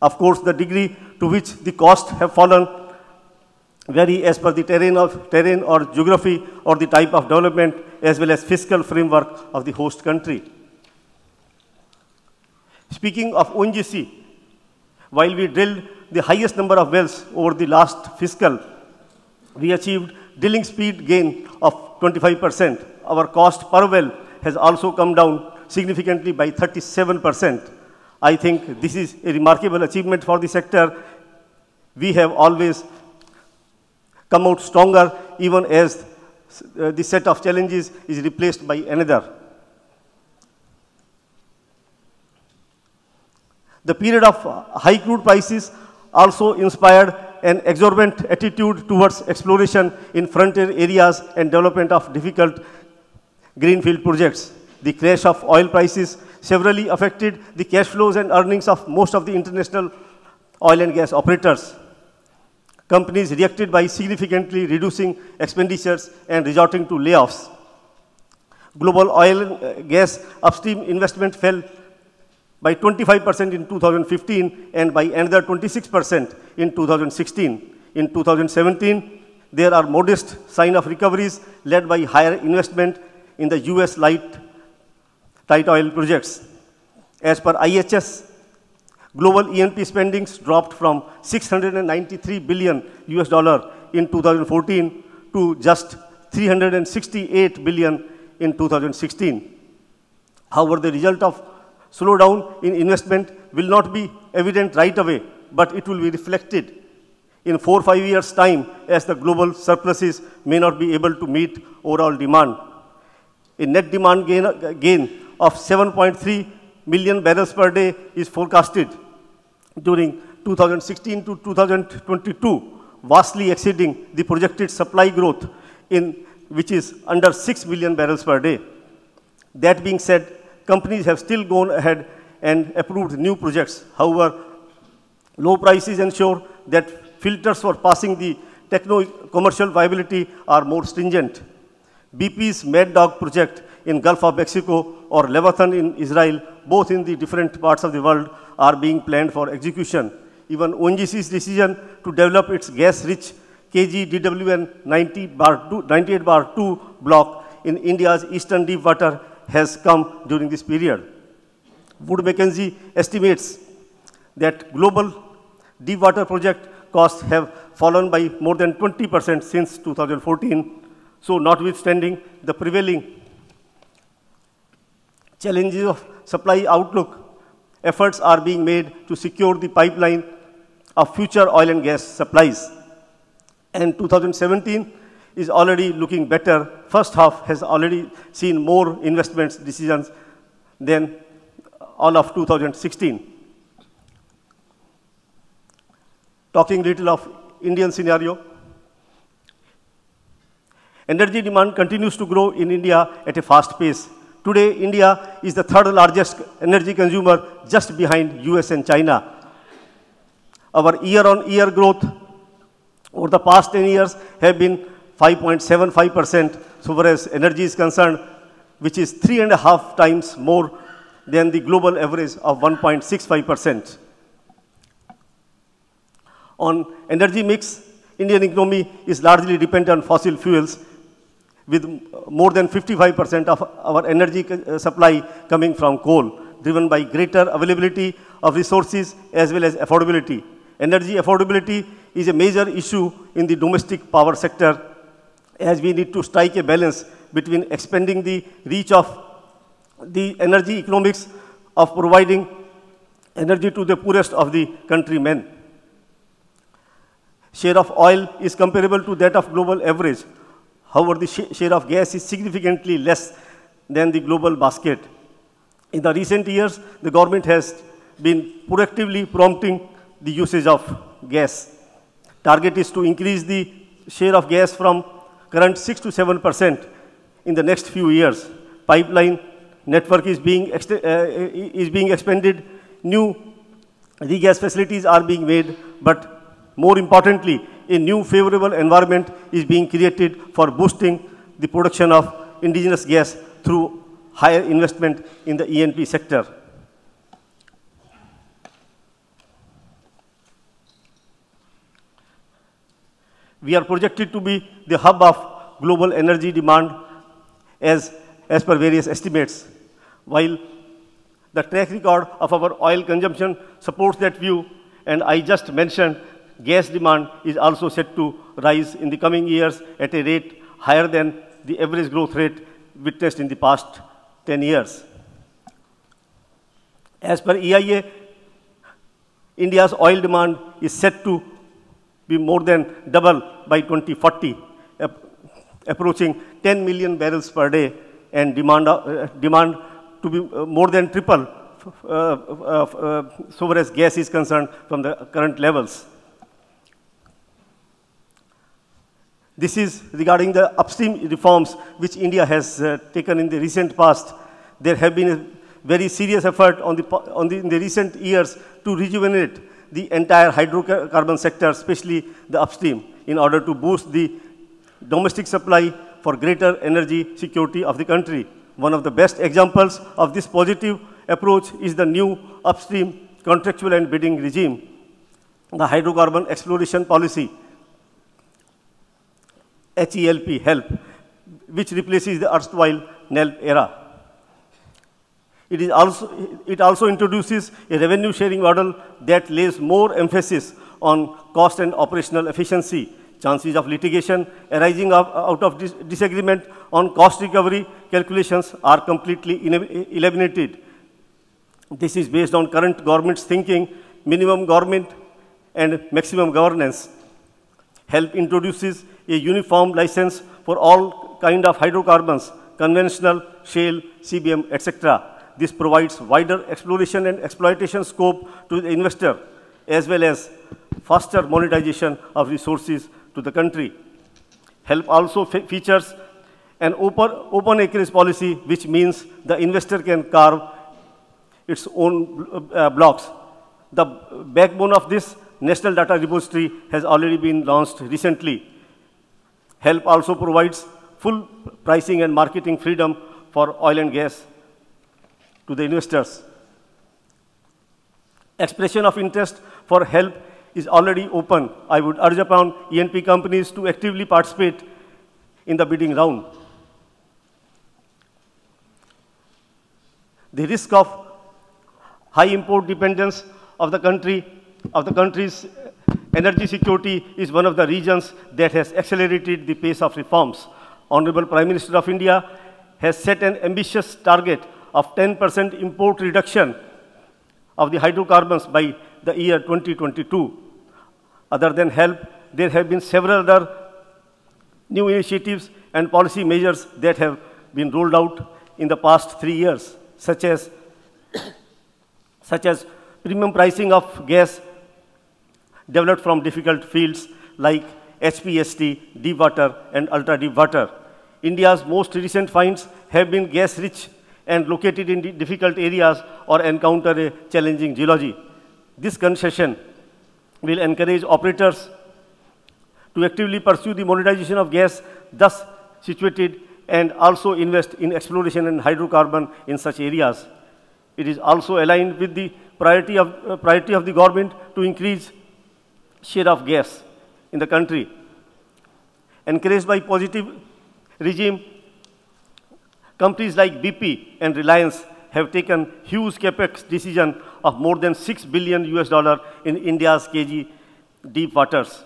Of course, the degree to which the costs have fallen vary as per the terrain or geography or the type of development as well as fiscal framework of the host country. Speaking of ONGC, while we drilled the highest number of wells over the last fiscal, we achieved drilling speed gain of 25%. Our cost per well has also come down significantly by 37%. I think this is a remarkable achievement for the sector. We have always come out stronger even as the set of challenges is replaced by another. The period of high crude prices also inspired an exorbitant attitude towards exploration in frontier areas and development of difficult greenfield projects. The crash of oil prices severely affected the cash flows and earnings of most of the international oil and gas operators. Companies reacted by significantly reducing expenditures and resorting to layoffs. Global oil and gas upstream investment fell by 25% in 2015 and by another 26% in 2016. In 2017, there are modest signs of recoveries led by higher investment in the US tight oil projects. As per IHS, global E&P spendings dropped from $693 billion in 2014 to just $368 billion in 2016. However, the result of slowdown in investment will not be evident right away, but it will be reflected in 4 or 5 years' time as the global surpluses may not be able to meet overall demand. A net demand gain of 7.3 million barrels per day is forecasted during 2016 to 2022, vastly exceeding the projected supply growth which is under 6 million barrels per day. That being said, companies have still gone ahead and approved new projects. However, low prices ensure that filters for passing the techno-commercial viability are more stringent. BP's Mad Dog project in Gulf of Mexico or Leviathan in Israel, both in the different parts of the world, are being planned for execution. Even ONGC's decision to develop its gas-rich KG-DWN 98/2 block in India's eastern deep water has come during this period. Wood Mackenzie estimates that global deep water project costs have fallen by more than 20% since 2014. So notwithstanding the prevailing challenges of supply outlook, efforts are being made to secure the pipeline of future oil and gas supplies. And 2017 is already looking better. First half has already seen more investment decisions than all of 2016. Talking little of Indian scenario. Energy demand continues to grow in India at a fast pace. Today, India is the third largest energy consumer, just behind US and China. Our year-on-year growth over the past 10 years have been 5.75%, so far as energy is concerned, which is 3.5 times more than the global average of 1.65%. On energy mix, Indian economy is largely dependent on fossil fuels, with more than 55% of our energy supply coming from coal, driven by greater availability of resources as well as affordability. Energy affordability is a major issue in the domestic power sector, as we need to strike a balance between expanding the reach of the energy economics of providing energy to the poorest of the countrymen. Share of oil is comparable to that of global average. However, the share of gas is significantly less than the global basket. In the recent years, the government has been proactively prompting the usage of gas. Target is to increase the share of gas from current 6 to 7% in the next few years. Pipeline network is being expanded. New regas facilities are being made, but more importantly, a new favorable environment is being created for boosting the production of indigenous gas through higher investment in the E&P sector. We are projected to be the hub of global energy demand as per various estimates. While the track record of our oil consumption supports that view, and I just mentioned gas demand is also set to rise in the coming years at a rate higher than the average growth rate witnessed in the past 10 years. As per EIA, India's oil demand is set to be more than double by 2040, approaching 10 million barrels per day, and demand to be more than triple so far as gas is concerned from the current levels. This is regarding the upstream reforms which India has taken in the recent past. There have been a very serious effort in the recent years to rejuvenate the entire hydrocarbon sector, especially the upstream, in order to boost the domestic supply for greater energy security of the country. One of the best examples of this positive approach is the new upstream contractual and bidding regime, the hydrocarbon exploration policy, HELP, which replaces the erstwhile NELP era. It also introduces a revenue sharing model that lays more emphasis on cost and operational efficiency. Chances of litigation arising out of disagreement on cost recovery calculations are completely eliminated. This is based on current government's thinking, minimum government and maximum governance. HELP introduces a uniform license for all kind of hydrocarbons, conventional, shale, CBM, etc. This provides wider exploration and exploitation scope to the investor, as well as faster monetization of resources to the country. HELP also features an open acreage policy, which means the investor can carve its own blocks. The backbone of this National Data Repository has already been launched recently. HELP also provides full pricing and marketing freedom for oil and gas to the investors. Expression of interest for HELP is already open. I would urge upon E&P companies to actively participate in the bidding round. The risk of high import dependence of the country's energy security is one of the regions that has accelerated the pace of reforms. Honorable Prime Minister of India has set an ambitious target of 10% import reduction of the hydrocarbons by the year 2022. Other than HELP, there have been several other new initiatives and policy measures that have been rolled out in the past 3 years, such as premium pricing of gas developed from difficult fields like HPST, deep water, and ultra deep water. India's most recent finds have been gas rich and located in difficult areas or encounter a challenging geology. This concession will encourage operators to actively pursue the monetization of gas thus situated and also invest in exploration and hydrocarbon in such areas. It is also aligned with the priority of the government to increase share of gas in the country. Encouraged by positive regime, companies like BP and Reliance have taken huge capex decision of more than $6 billion in India's KG deep waters.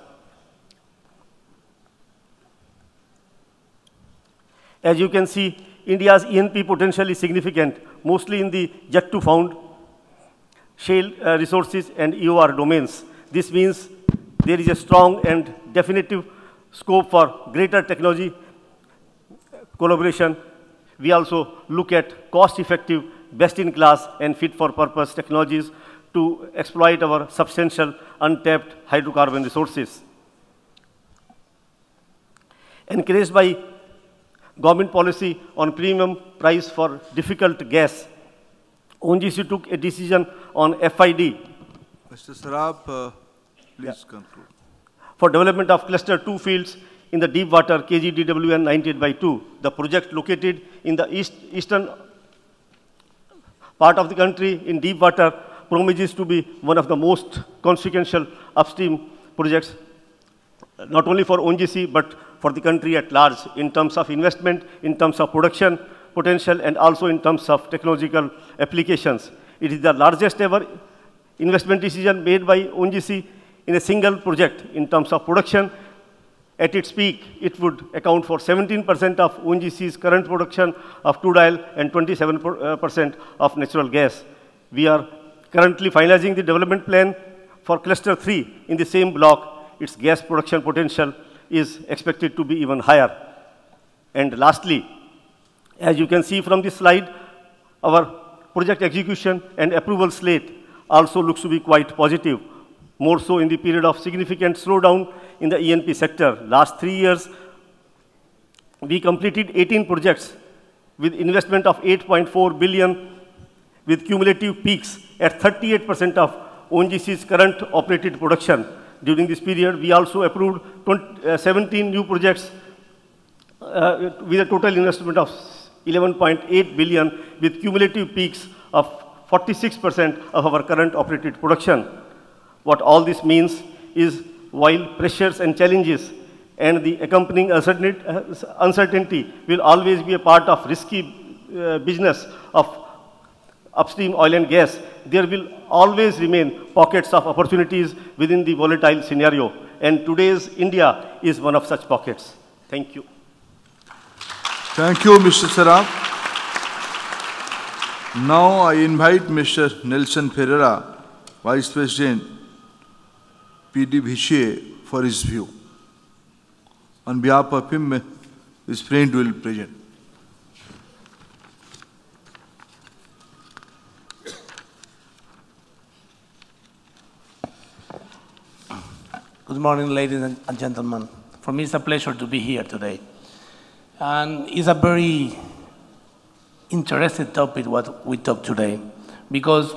As you can see, India's E&P potential is significant, mostly in the yet to found shale resources and EOR domains. This means there is a strong and definitive scope for greater technology collaboration. We also look at cost-effective, best-in-class, and fit-for-purpose technologies to exploit our substantial untapped hydrocarbon resources. Encouraged by government policy on premium price for difficult gas, ONGC took a decision on FID. Mr. Sarab, please conclude. For development of cluster 2 fields in the deep water KGDWN 98/2. The project located in the eastern part of the country in deep water promises to be one of the most consequential upstream projects not only for ONGC, but for the country at large in terms of investment, in terms of production potential, and also in terms of technological applications. It is the largest ever investment decision made by ONGC in a single project in terms of production. At its peak, it would account for 17% of ONGC's current production of crude oil and 27% of natural gas. We are currently finalizing the development plan for cluster 3 in the same block. Its gas production potential is expected to be even higher. And lastly, as you can see from this slide, our project execution and approval slate also looks to be quite positive, more so in the period of significant slowdown in the E&P sector. Last 3 years, we completed 18 projects with investment of 8.4 billion with cumulative peaks at 38% of ONGC's current operated production. During this period, we also approved 17 new projects with a total investment of 11.8 billion with cumulative peaks of 46% of our current operated production. What all this means is, while pressures and challenges and the accompanying uncertainty will always be a part of risky business of upstream oil and gas, there will always remain pockets of opportunities within the volatile scenario. And today's India is one of such pockets. Thank you. Thank you, Mr. Saram. Now I invite Mr. Nelson Ferreira, Vice President, PDVCA, for his view. On behalf of him, his friend will present. Good morning, ladies and gentlemen. For me, it's a pleasure to be here today. And it's a very interesting topic what we talk today, because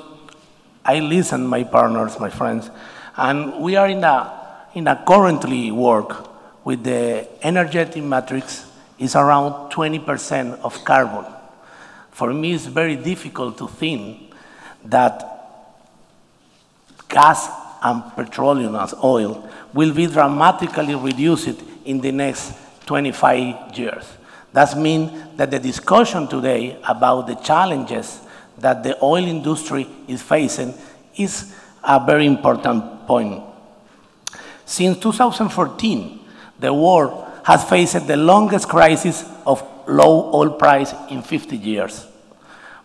I listen my partners, my friends, and we are in a currently work with the energetic matrix is around 20% of carbon. For me, it's very difficult to think that gas and petroleum as oil will be dramatically reduced in the next 25 years. That means that the discussion today about the challenges that the oil industry is facing is a very important point. Since 2014, the world has faced the longest crisis of low oil price in 50 years.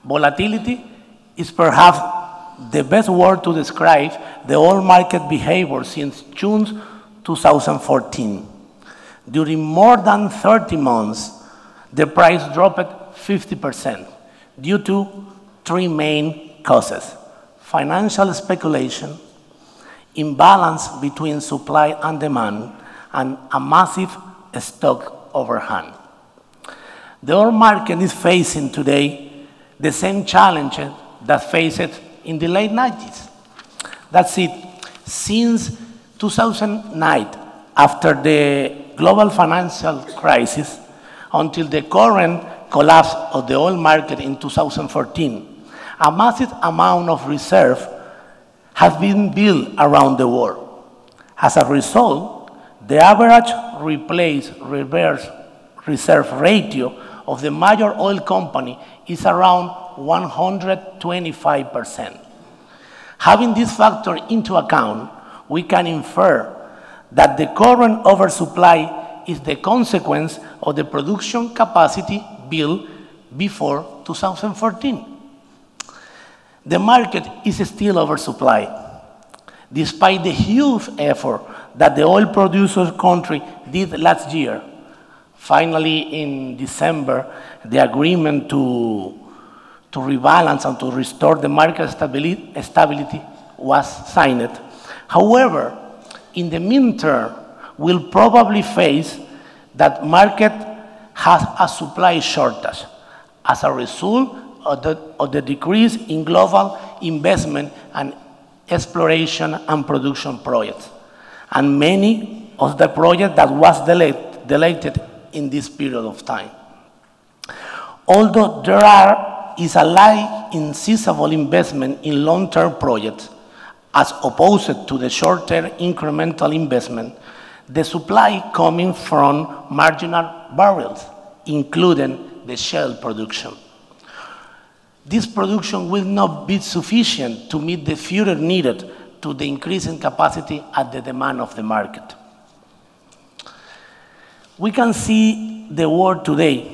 Volatility is perhaps the best word to describe the oil market behavior since June 2014. During more than 30 months, the price dropped 50% due to three main causes: financial speculation, imbalance between supply and demand, and a massive stock overhang. The oil market is facing today the same challenge that faced it in the late 90s. That's it. Since 2009, after the global financial crisis, until the current collapse of the oil market in 2014, a massive amount of reserve has been built around the world. As a result, the average reverse reserve ratio of the major oil company is around 125%. Having this factor into account, we can infer that the current oversupply is the consequence of the production capacity built before 2014. The market is still oversupplied, despite the huge effort that the oil producer country did last year. Finally, in December, the agreement to rebalance and to restore the market stability was signed. However, in the meantime, we'll probably face that market has a supply shortage as a result of the decrease in global investment and exploration and production projects, and many of the projects that was delayed in this period of time. Although there is a lack in sizable investment in long-term projects, as opposed to the short-term incremental investment, the supply coming from marginal barrels, including the shale production. This production will not be sufficient to meet the future needed to the increase in capacity at the demand of the market. We can see the world today,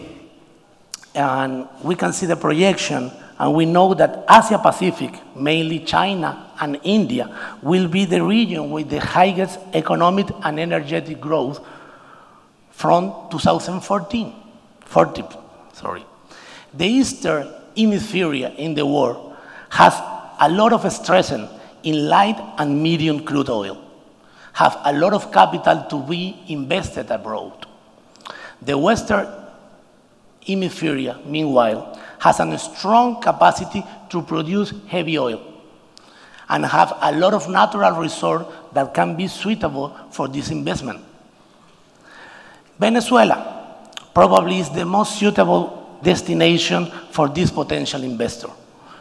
and we can see the projection, and we know that Asia Pacific, mainly China and India, will be the region with the highest economic and energetic growth from 2040. The Eastern Hemisphere in the world has a lot of stress in light and medium crude oil, have a lot of capital to be invested abroad. The Western Hemisphere, meanwhile, has a strong capacity to produce heavy oil and have a lot of natural resources that can be suitable for this investment. Venezuela probably is the most suitable destination for this potential investor.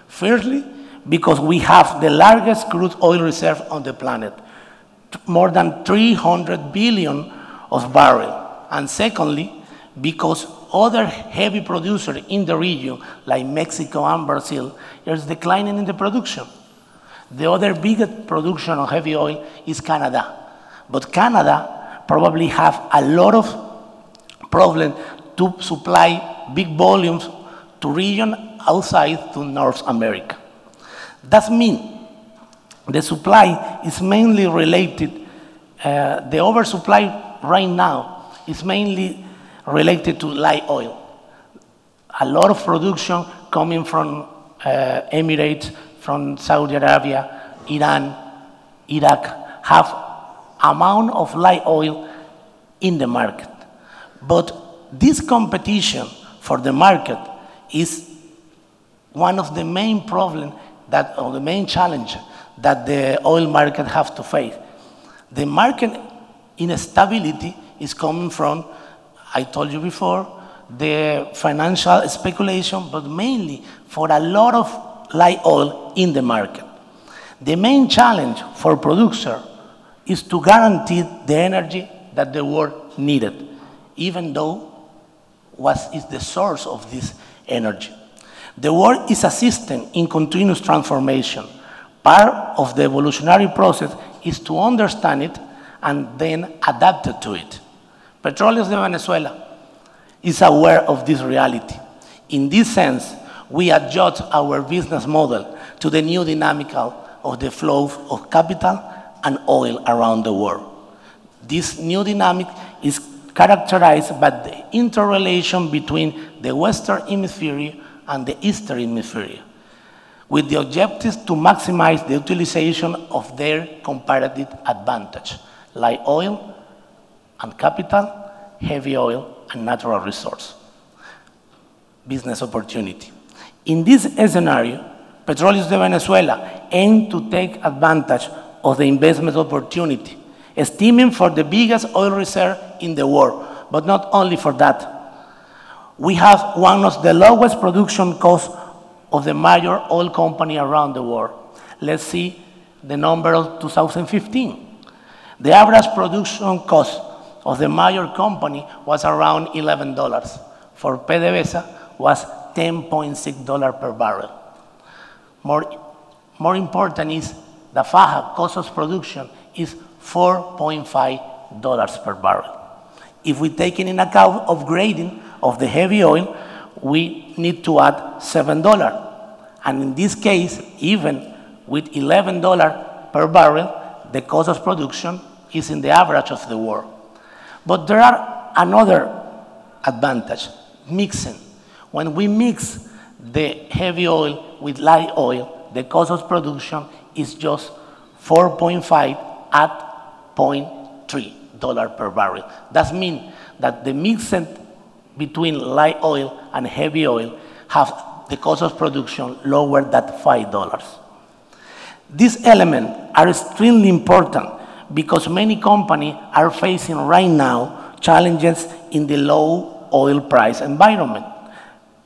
Firstly, because we have the largest crude oil reserve on the planet, more than 300 billion of barrels. And secondly, because other heavy producers in the region, like Mexico and Brazil, are declining in the production. The other biggest production of heavy oil is Canada. But Canada probably have a lot of problems to supply big volumes to regions outside to North America. That means the supply is mainly related, the oversupply right now is mainly related to light oil. A lot of production coming from Emirates, from Saudi Arabia, Iran, Iraq, have amount of light oil in the market. But this competition for the market is one of the main problems or the main challenge that the oil market has to face. The market instability is coming from, I told you before, the financial speculation, but mainly for a lot of light oil in the market. The main challenge for producer is to guarantee the energy that the world needed, even though what is the source of this energy. The world is a system in continuous transformation. Part of the evolutionary process is to understand it and then adapt it to it. Petróleos de Venezuela is aware of this reality. In this sense, we adjust our business model to the new dynamic of the flow of capital and oil around the world. This new dynamic is characterized by the interrelation between the Western Hemisphere and the Eastern Hemisphere, with the objectives to maximize the utilization of their comparative advantage, like oil and capital, heavy oil and natural resource. Business opportunity. In this scenario, Petróleos de Venezuela aim to take advantage of the investment opportunity, esteeming for the biggest oil reserve in the world, but not only for that. We have one of the lowest production costs of the major oil company around the world. Let's see the number of 2015. The average production cost of the major company was around $11. For PDVSA was $10.6 per barrel. More important is the Faja cost of production is $4.5 per barrel. If we take in account upgrading of the heavy oil, we need to add $7. And in this case, even with $11 per barrel, the cost of production is in the average of the world. But there are another advantage, mixing. When we mix the heavy oil with light oil, the cost of production is just 4.5 at $0.3 per barrel. That means that the mixing between light oil and heavy oil have the cost of production lower than $5. These elements are extremely important because many companies are facing right now challenges in the low oil price environment.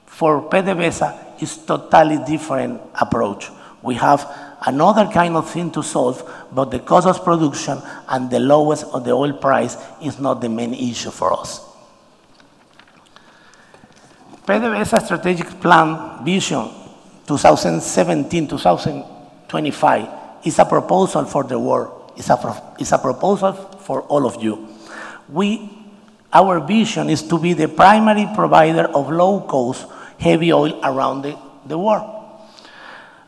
For PDVSA, it's totally different approach. We have another kind of thing to solve, but the cost of production and the lowest of the oil price is not the main issue for us. PDVSA strategic plan vision 2017-2025 is a proposal for the world. It's a proposal for all of you. Our vision is to be the primary provider of low-cost heavy oil around the world.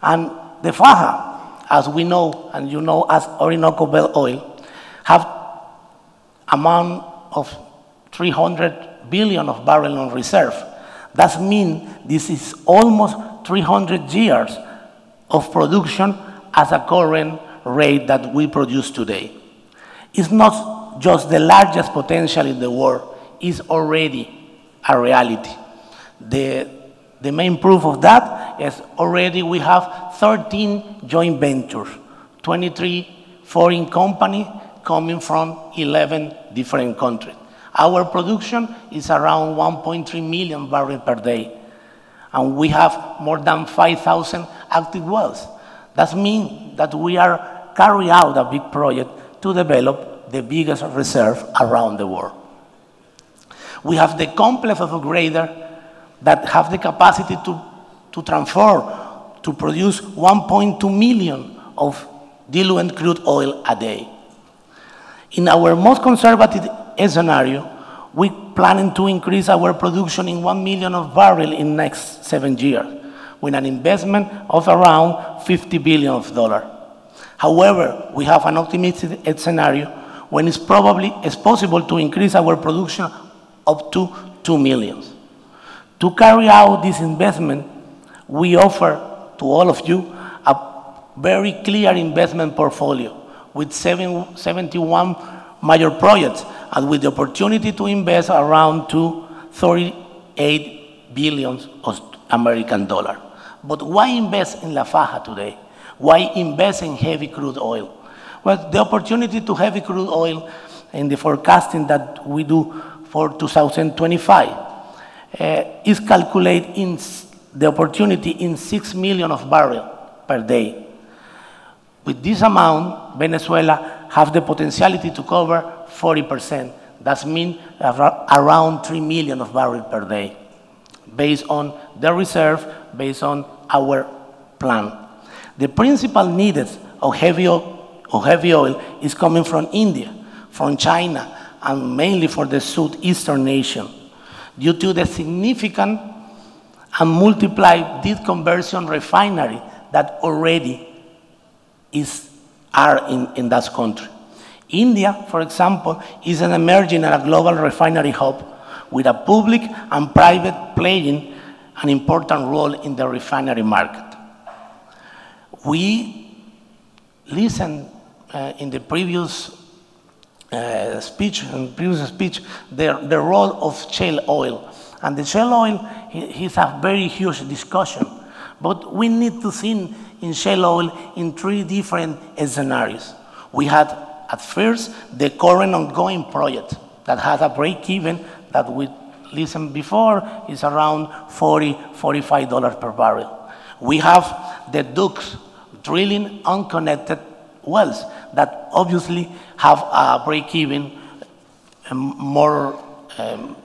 And the Faja, as we know, and you know as Orinoco Belt Oil, have amount of 300 billion of barrels on reserve. That means this is almost 300 years of production as a current rate that we produce today. It's not just the largest potential in the world, it's already a reality. The main proof of that is already we have 13 joint ventures, 23 foreign companies coming from 11 different countries. Our production is around 1.3 million barrels per day, and we have more than 5,000 active wells. That means that we are carrying out a big project to develop the biggest reserve around the world. We have the complex of upgrader that have the capacity to transform, to produce 1.2 million of diluent crude oil a day. In our most conservative scenario, we planning to increase our production in 1 million of barrels in the next 7 years, with an investment of around $50 billion. However, we have an optimistic scenario when it's possible to increase our production up to 2 million. To carry out this investment, we offer to all of you a very clear investment portfolio with 71 major projects and with the opportunity to invest around to $38 billion of American dollars. But why invest in La Faja today? Why invest in heavy crude oil? Well, the opportunity to heavy crude oil in the forecasting that we do for 2025 is calculated in the opportunity in 6 million of barrels per day. With this amount, Venezuela have the potentiality to cover 40%. That means around 3 million of barrels per day, based on the reserve, based on our plan. The principal needs of heavy oil is coming from India, from China, and mainly for the southeastern nation, due to the significant and multiplied deep conversion refinery that already are in that country. India, for example, is an emerging and a global refinery hub with a public and private playing an important role in the refinery market. We listened in the previous speech, the role of shale oil. And the shale oil is a very huge discussion. But we need to think in shale oil in 3 different scenarios. We had, at first, the current ongoing project that has a break-even that we listened before is around $40–45 per barrel. We have the DUCs, drilling unconnected wells, that obviously have a break-even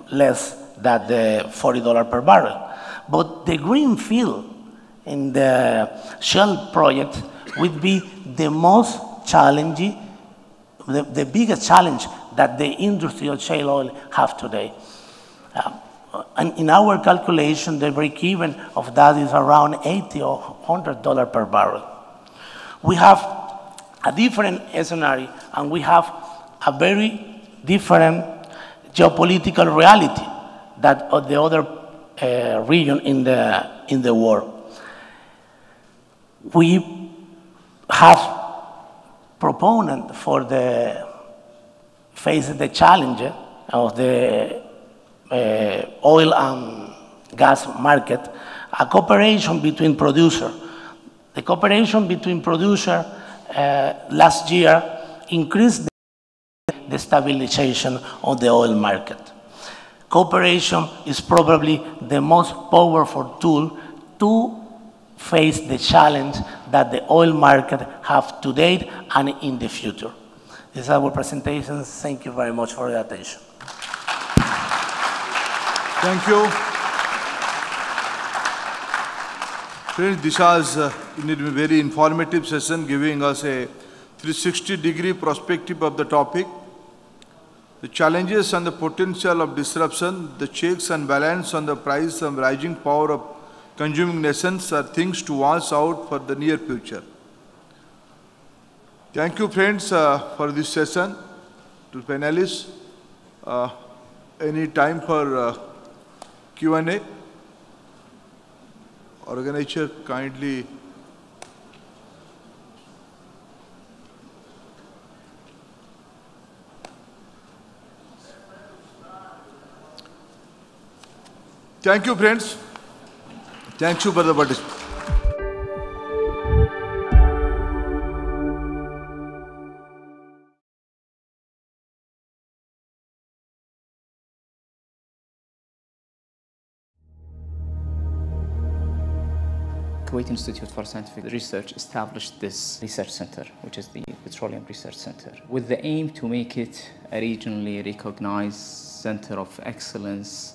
less than the $40 per barrel. But the green field in the shale project would be the most challenging, the biggest challenge that the industry of shale oil have today. And in our calculation, the break-even of that is around $80 or $100 per barrel. We have a different scenario, and we have a very different geopolitical reality that of the other region in the world. We have proponent for the face the challenge of the oil and gas market, a cooperation between producers. The cooperation between producers last year increased the stabilization of the oil market. Cooperation is probably the most powerful tool to face the challenge that the oil market have to date and in the future. These are our presentations. Thank you very much for your attention. Thank you. Friends, this was indeed a very informative session, giving us a 360-degree perspective of the topic. The challenges and the potential of disruption, the checks and balance on the price and rising power of consuming nations are things to watch out for the near future. Thank you, friends, for this session. To panelists, any time for Q&A? Organizer, kindly. Thank you, friends. Thank you for the participation. Kuwait Institute for Scientific Research established this research center, which is the Petroleum Research Center, with the aim to make it a regionally recognized center of excellence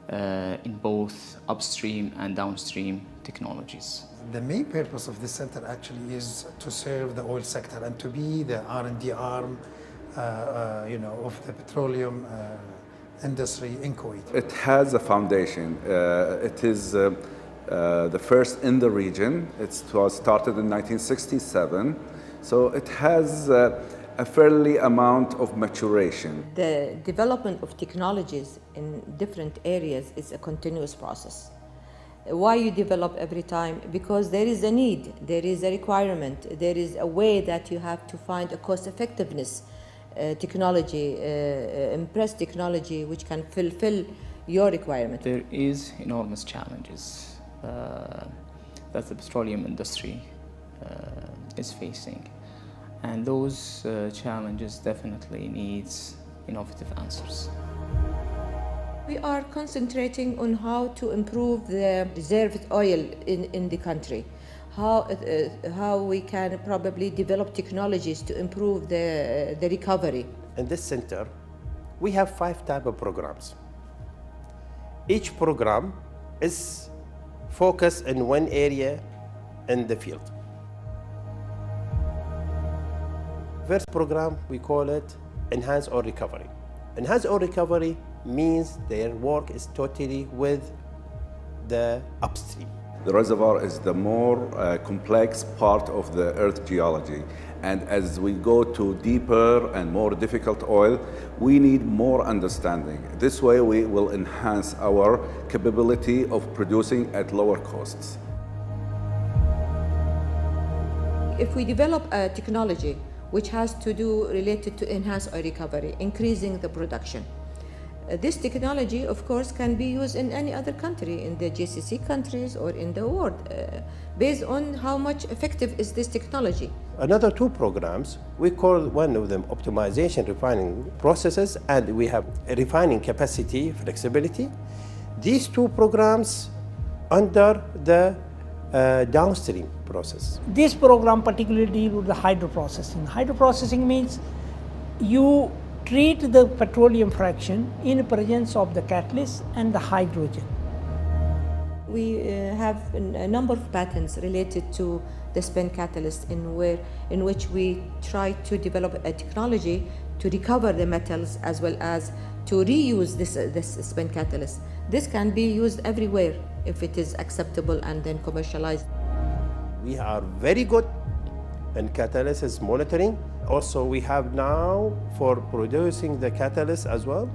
in both upstream and downstream technologies. The main purpose of this center actually is to serve the oil sector and to be the R&D arm of the petroleum industry in Kuwait. It has a foundation. It is the first in the region. It was started in 1967, so it has a fairly amount of maturation. The development of technologies in different areas is a continuous process. Why you develop every time? Because there is a need, there is a requirement, there is a way that you have to find a cost-effectiveness technology, impress technology which can fulfill your requirement. There is enormous challenges that the petroleum industry is facing. And those challenges definitely needs innovative answers. We are concentrating on how to improve the reserved oil in the country, how we can probably develop technologies to improve the recovery. In this center, we have 5 types of programs. Each program is focused in one area in the field. First program, we call it Enhance Oil Recovery. Enhance Oil Recovery means their work is totally with the upstream. The reservoir is the more complex part of the earth geology. And as we go to deeper and more difficult oil, we need more understanding. This way we will enhance our capability of producing at lower costs. If we develop a technology which has to do related to enhanced oil recovery, increasing the production, this technology, of course, can be used in any other country, in the GCC countries or in the world, based on how much effective is this technology. Another 2 programs, we call one of them optimization refining processes, and we have refining capacity flexibility. These 2 programs under the downstream process. This program particularly deals with the hydroprocessing. Hydroprocessing means you treat the petroleum fraction in presence of the catalyst and the hydrogen. We have a number of patents related to the spin catalyst in which we try to develop a technology to recover the metals as well as to reuse this spin catalyst. This can be used everywhere if it is acceptable and then commercialized. We are very good in catalysis monitoring. Also, we have now for producing the catalyst as well.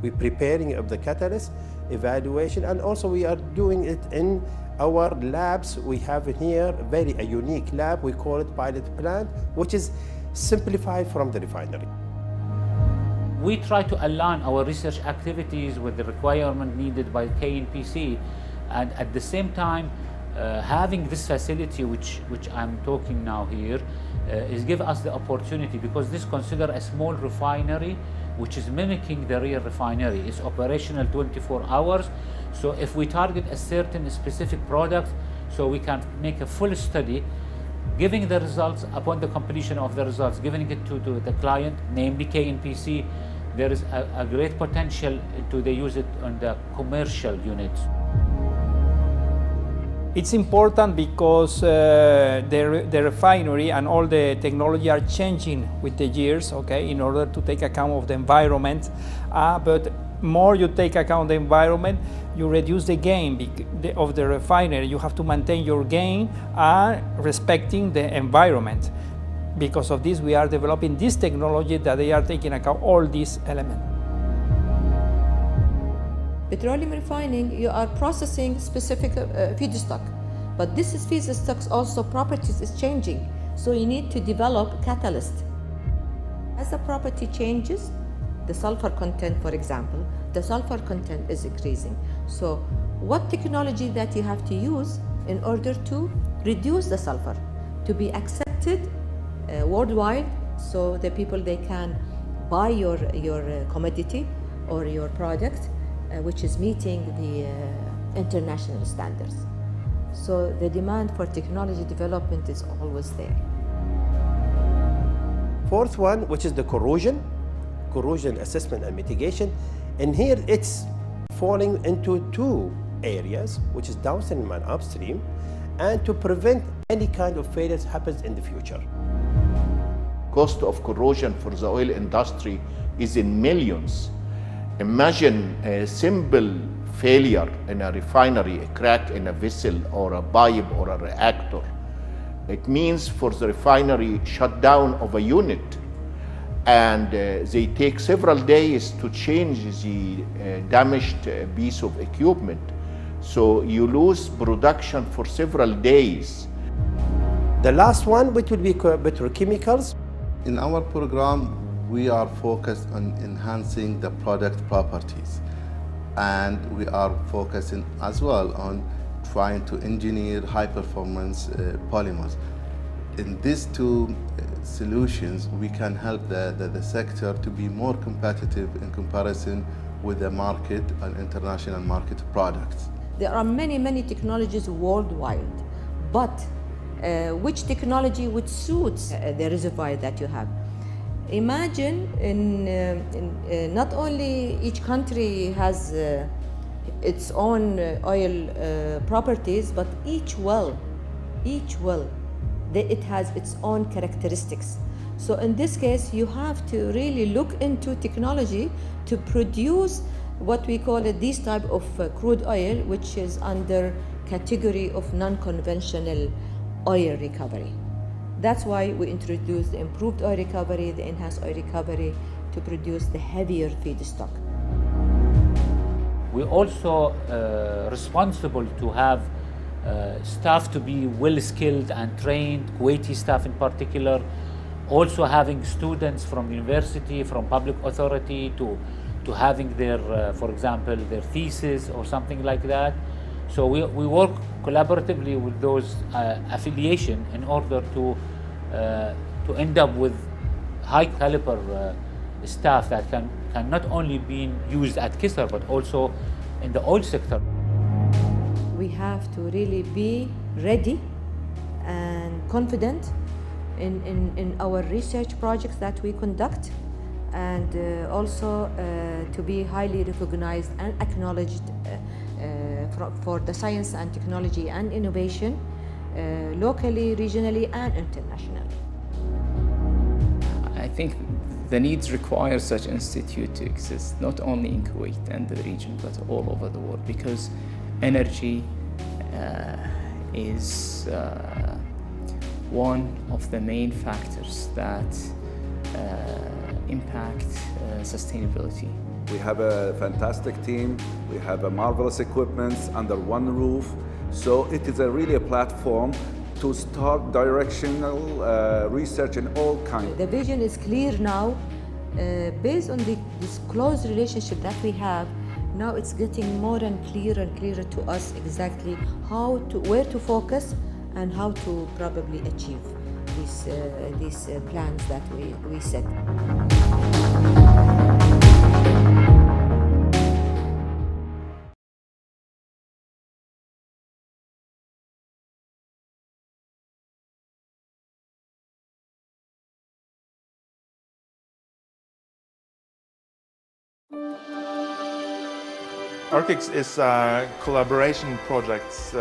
We're preparing of the catalyst evaluation, and also we are doing it in our labs. We have here a unique lab. We call it pilot plant, which is simplified from the refinery. We try to align our research activities with the requirement needed by KNPC, and at the same time having this facility which I'm talking now here is give us the opportunity, because this consider a small refinery which is mimicking the real refinery. It's operational 24 hours. So if we target a certain specific product, so we can make a full study, giving the results. Upon the completion of the results, giving it to the client, namely KNPC. There is a great potential to use it on the commercial units. It's important because the refinery and all the technology are changing with the years, okay, in order to take account of the environment. But more you take account of the environment, you reduce the gain of the refinery. You have to maintain your gain respecting the environment. Because of this, we are developing this technology that they are taking account all these elements. Petroleum refining, you are processing specific feedstock, but this is feedstock's also properties is changing, so you need to develop catalyst. As the property changes, the sulfur content, for example, the sulfur content is increasing. So what technology that you have to use in order to reduce the sulfur, to be accepted worldwide, so the people, they can buy your commodity or your product, which is meeting the international standards. So the demand for technology development is always there. Fourth one, which is the corrosion assessment and mitigation. And here it's falling into two areas, which is downstream and upstream, and to prevent any kind of failures happens in the future. Cost of corrosion for the oil industry is in millions. Imagine a simple failure in a refinery, a crack in a vessel or a pipe or a reactor. It means for the refinery shutdown of a unit, and they take several days to change the damaged piece of equipment. So you lose production for several days. The last one, which will be petrochemicals. In our program, we are focused on enhancing the product properties, and we are focusing as well on trying to engineer high-performance polymers. In these two solutions, we can help the sector to be more competitive in comparison with the market and international market products. There are many technologies worldwide, but which technology would suit the reservoir that you have? Imagine not only each country has its own oil properties, but each well, it has its own characteristics. So in this case, you have to really look into technology to produce what we call this type of crude oil, which is under category of non-conventional oil recovery. That's why we introduced the improved oil recovery, the enhanced oil recovery, to produce the heavier feedstock. We're also responsible to have staff to be well-skilled and trained, Kuwaiti staff in particular, also having students from university, from public authority to having their, for example, their thesis or something like that. So we work collaboratively with those affiliation in order to end up with high caliber staff that can not only be used at Kisar but also in the oil sector. We have to really be ready and confident in our research projects that we conduct, and also to be highly recognized and acknowledged for the science and technology and innovation, locally, regionally, and internationally. I think the needs require such institute to exist, not only in Kuwait and the region, but all over the world, because energy is one of the main factors that impact sustainability. We have a fantastic team, we have a marvelous equipment under one roof, so it is really a platform to start directional research in all kinds. The vision is clear now. Based on this close relationship that we have, now it's getting more and clearer to us exactly where to focus and how to probably achieve these plans that we set. Arctics is a collaboration project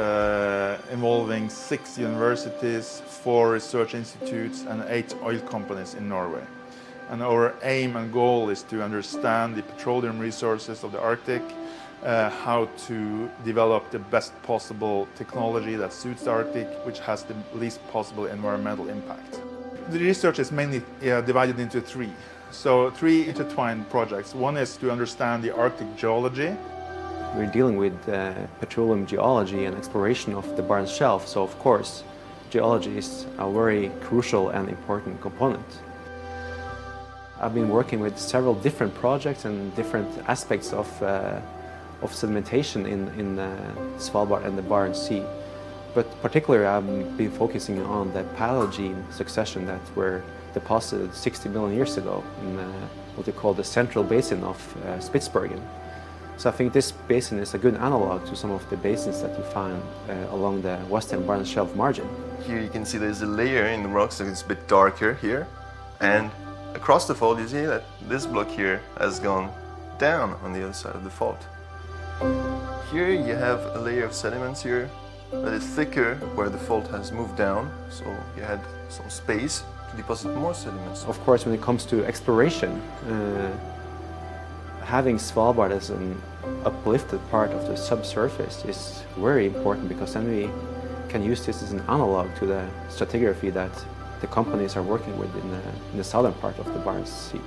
involving 6 universities, 4 research institutes and 8 oil companies in Norway. And our aim and goal is to understand the petroleum resources of the Arctic, how to develop the best possible technology that suits the Arctic, which has the least possible environmental impact. The research is mainly divided into 3. So 3 intertwined projects. One is to understand the Arctic geology. We're dealing with petroleum geology and exploration of the Barents Shelf, so of course geology is a very crucial and important component. I've been working with several different projects and different aspects of sedimentation in Svalbard and the Barents Sea. But particularly I've been focusing on the Paleogene succession that were deposited 60 million years ago in what they call the central basin of Spitsbergen. So I think this basin is a good analog to some of the basins that you find along the western Barents Shelf margin. Here you can see there's a layer in the rocks that is a bit darker here, and across the fault you see that this block here has gone down on the other side of the fault. Here you have a layer of sediments here that is thicker where the fault has moved down, so you had some space to deposit more sediments. Of course, when it comes to exploration, having Svalbard as an uplifted part of the subsurface is very important, because then we can use this as an analog to the stratigraphy that the companies are working with in the southern part of the Barents Sea.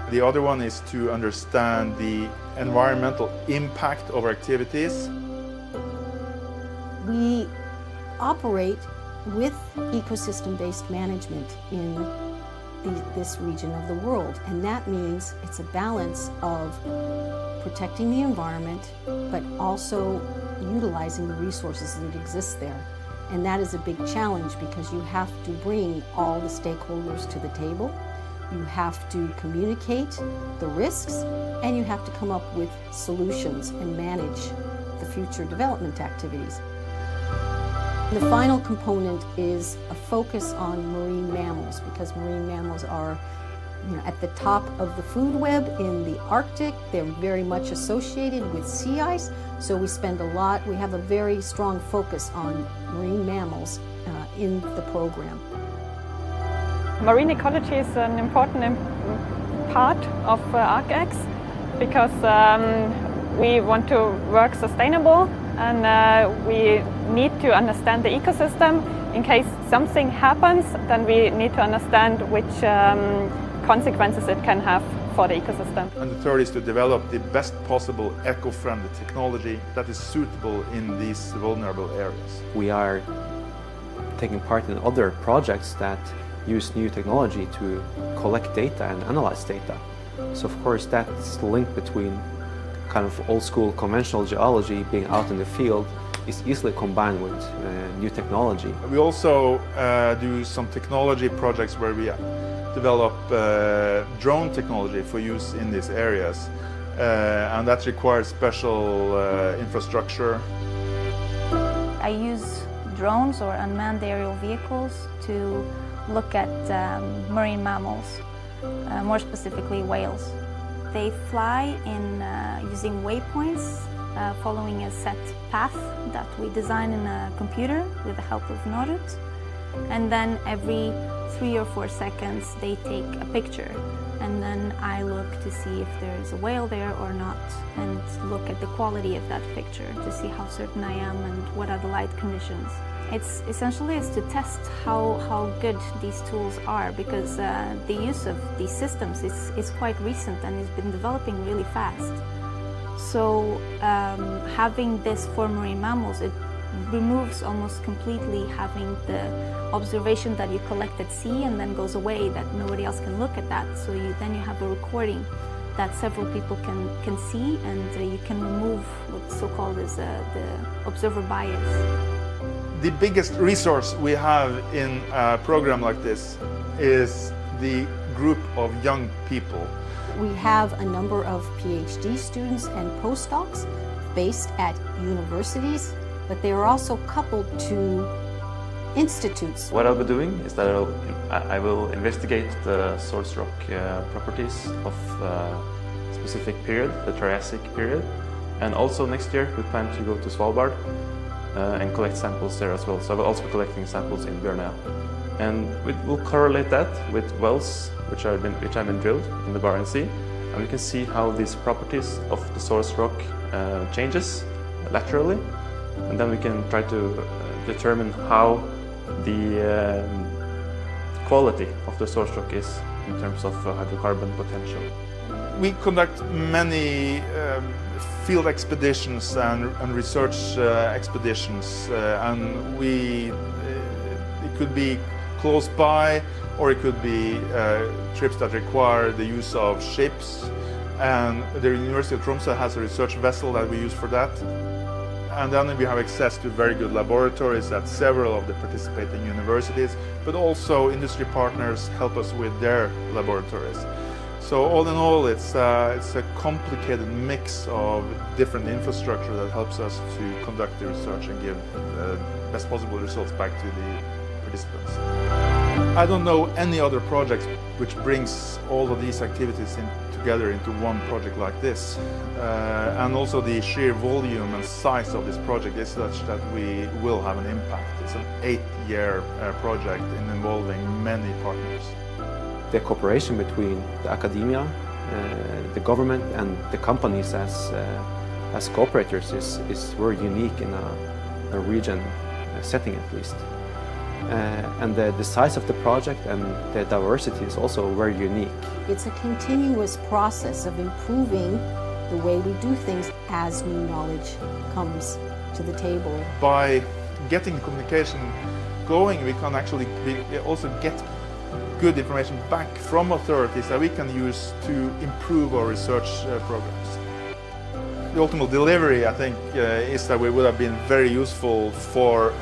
The other one is to understand the environmental impact of our activities. We operate with ecosystem-based management in this region of the world, and that means it's a balance of protecting the environment but also utilizing the resources that exist there. And that is a big challenge, because you have to bring all the stakeholders to the table, you have to communicate the risks, and you have to come up with solutions and manage the future development activities. The final component is a focus on marine mammals, because marine mammals are at the top of the food web in the Arctic. They're very much associated with sea ice, so we have a very strong focus on marine mammals in the program. Marine ecology is an important part of ArcX, because we want to work sustainable, and we need to understand the ecosystem. In case something happens, then we need to understand which consequences it can have for the ecosystem. And the third is to develop the best possible eco-friendly technology that is suitable in these vulnerable areas. We are taking part in other projects that use new technology to collect data and analyze data. So of course that's the link between kind of old school conventional geology, being out in the field, is easily combined with new technology. We also do some technology projects where we develop drone technology for use in these areas, and that requires special infrastructure. I use drones or unmanned aerial vehicles to look at marine mammals, more specifically whales. They fly in using waypoints, following a set path that we design in a computer with the help of Norut. And then every 3 or 4 seconds they take a picture, and then I look to see if there is a whale there or not, and look at the quality of that picture to see how certain I am and what are the light conditions. It's essentially to test how good these tools are, because the use of these systems is quite recent and has been developing really fast. So having this for marine mammals, it removes almost completely having the observation that you collect at sea and then goes away, that nobody else can look at that. So then you have a recording that several people can see, and you can remove what's so-called as the observer bias. The biggest resource we have in a program like this is the group of young people. We have a number of PhD students and postdocs based at universities, but they are also coupled to institutes. What I'll be doing is that I will investigate the source rock properties of specific period, the Triassic period. And also next year we plan to go to Svalbard and collect samples there as well. So I will also be collecting samples in Bjørnøya. And we'll correlate that with wells which have been drilled in the Barents Sea. And we can see how these properties of the source rock changes laterally. And then we can try to determine how the quality of the source rock is in terms of hydrocarbon potential. We conduct many field expeditions and research expeditions, and it could be close by, or it could be trips that require the use of ships. And the University of Tromsø has a research vessel that we use for that. And then we have access to very good laboratories at several of the participating universities, but also industry partners help us with their laboratories. So all in all, it's a complicated mix of different infrastructure that helps us to conduct the research and give best possible results back to the participants. I don't know any other project which brings all of these activities together into one project like this. And also the sheer volume and size of this project is such that we will have an impact. It's an 8-year project involving many partners. The cooperation between the academia, the government and the companies as cooperators is very unique in a Norwegian setting at least. And the size of the project and the diversity is also very unique. It's a continuous process of improving the way we do things as new knowledge comes to the table. By getting the communication going, we can actually also get good information back from authorities that we can use to improve our research programs. The ultimate delivery, I think, is that we would have been very useful for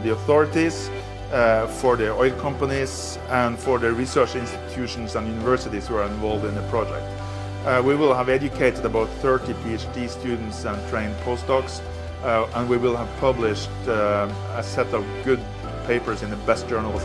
the authorities, for the oil companies, and for the research institutions and universities who are involved in the project. We will have educated about 30 PhD students and trained postdocs, and we will have published a set of good papers in the best journals.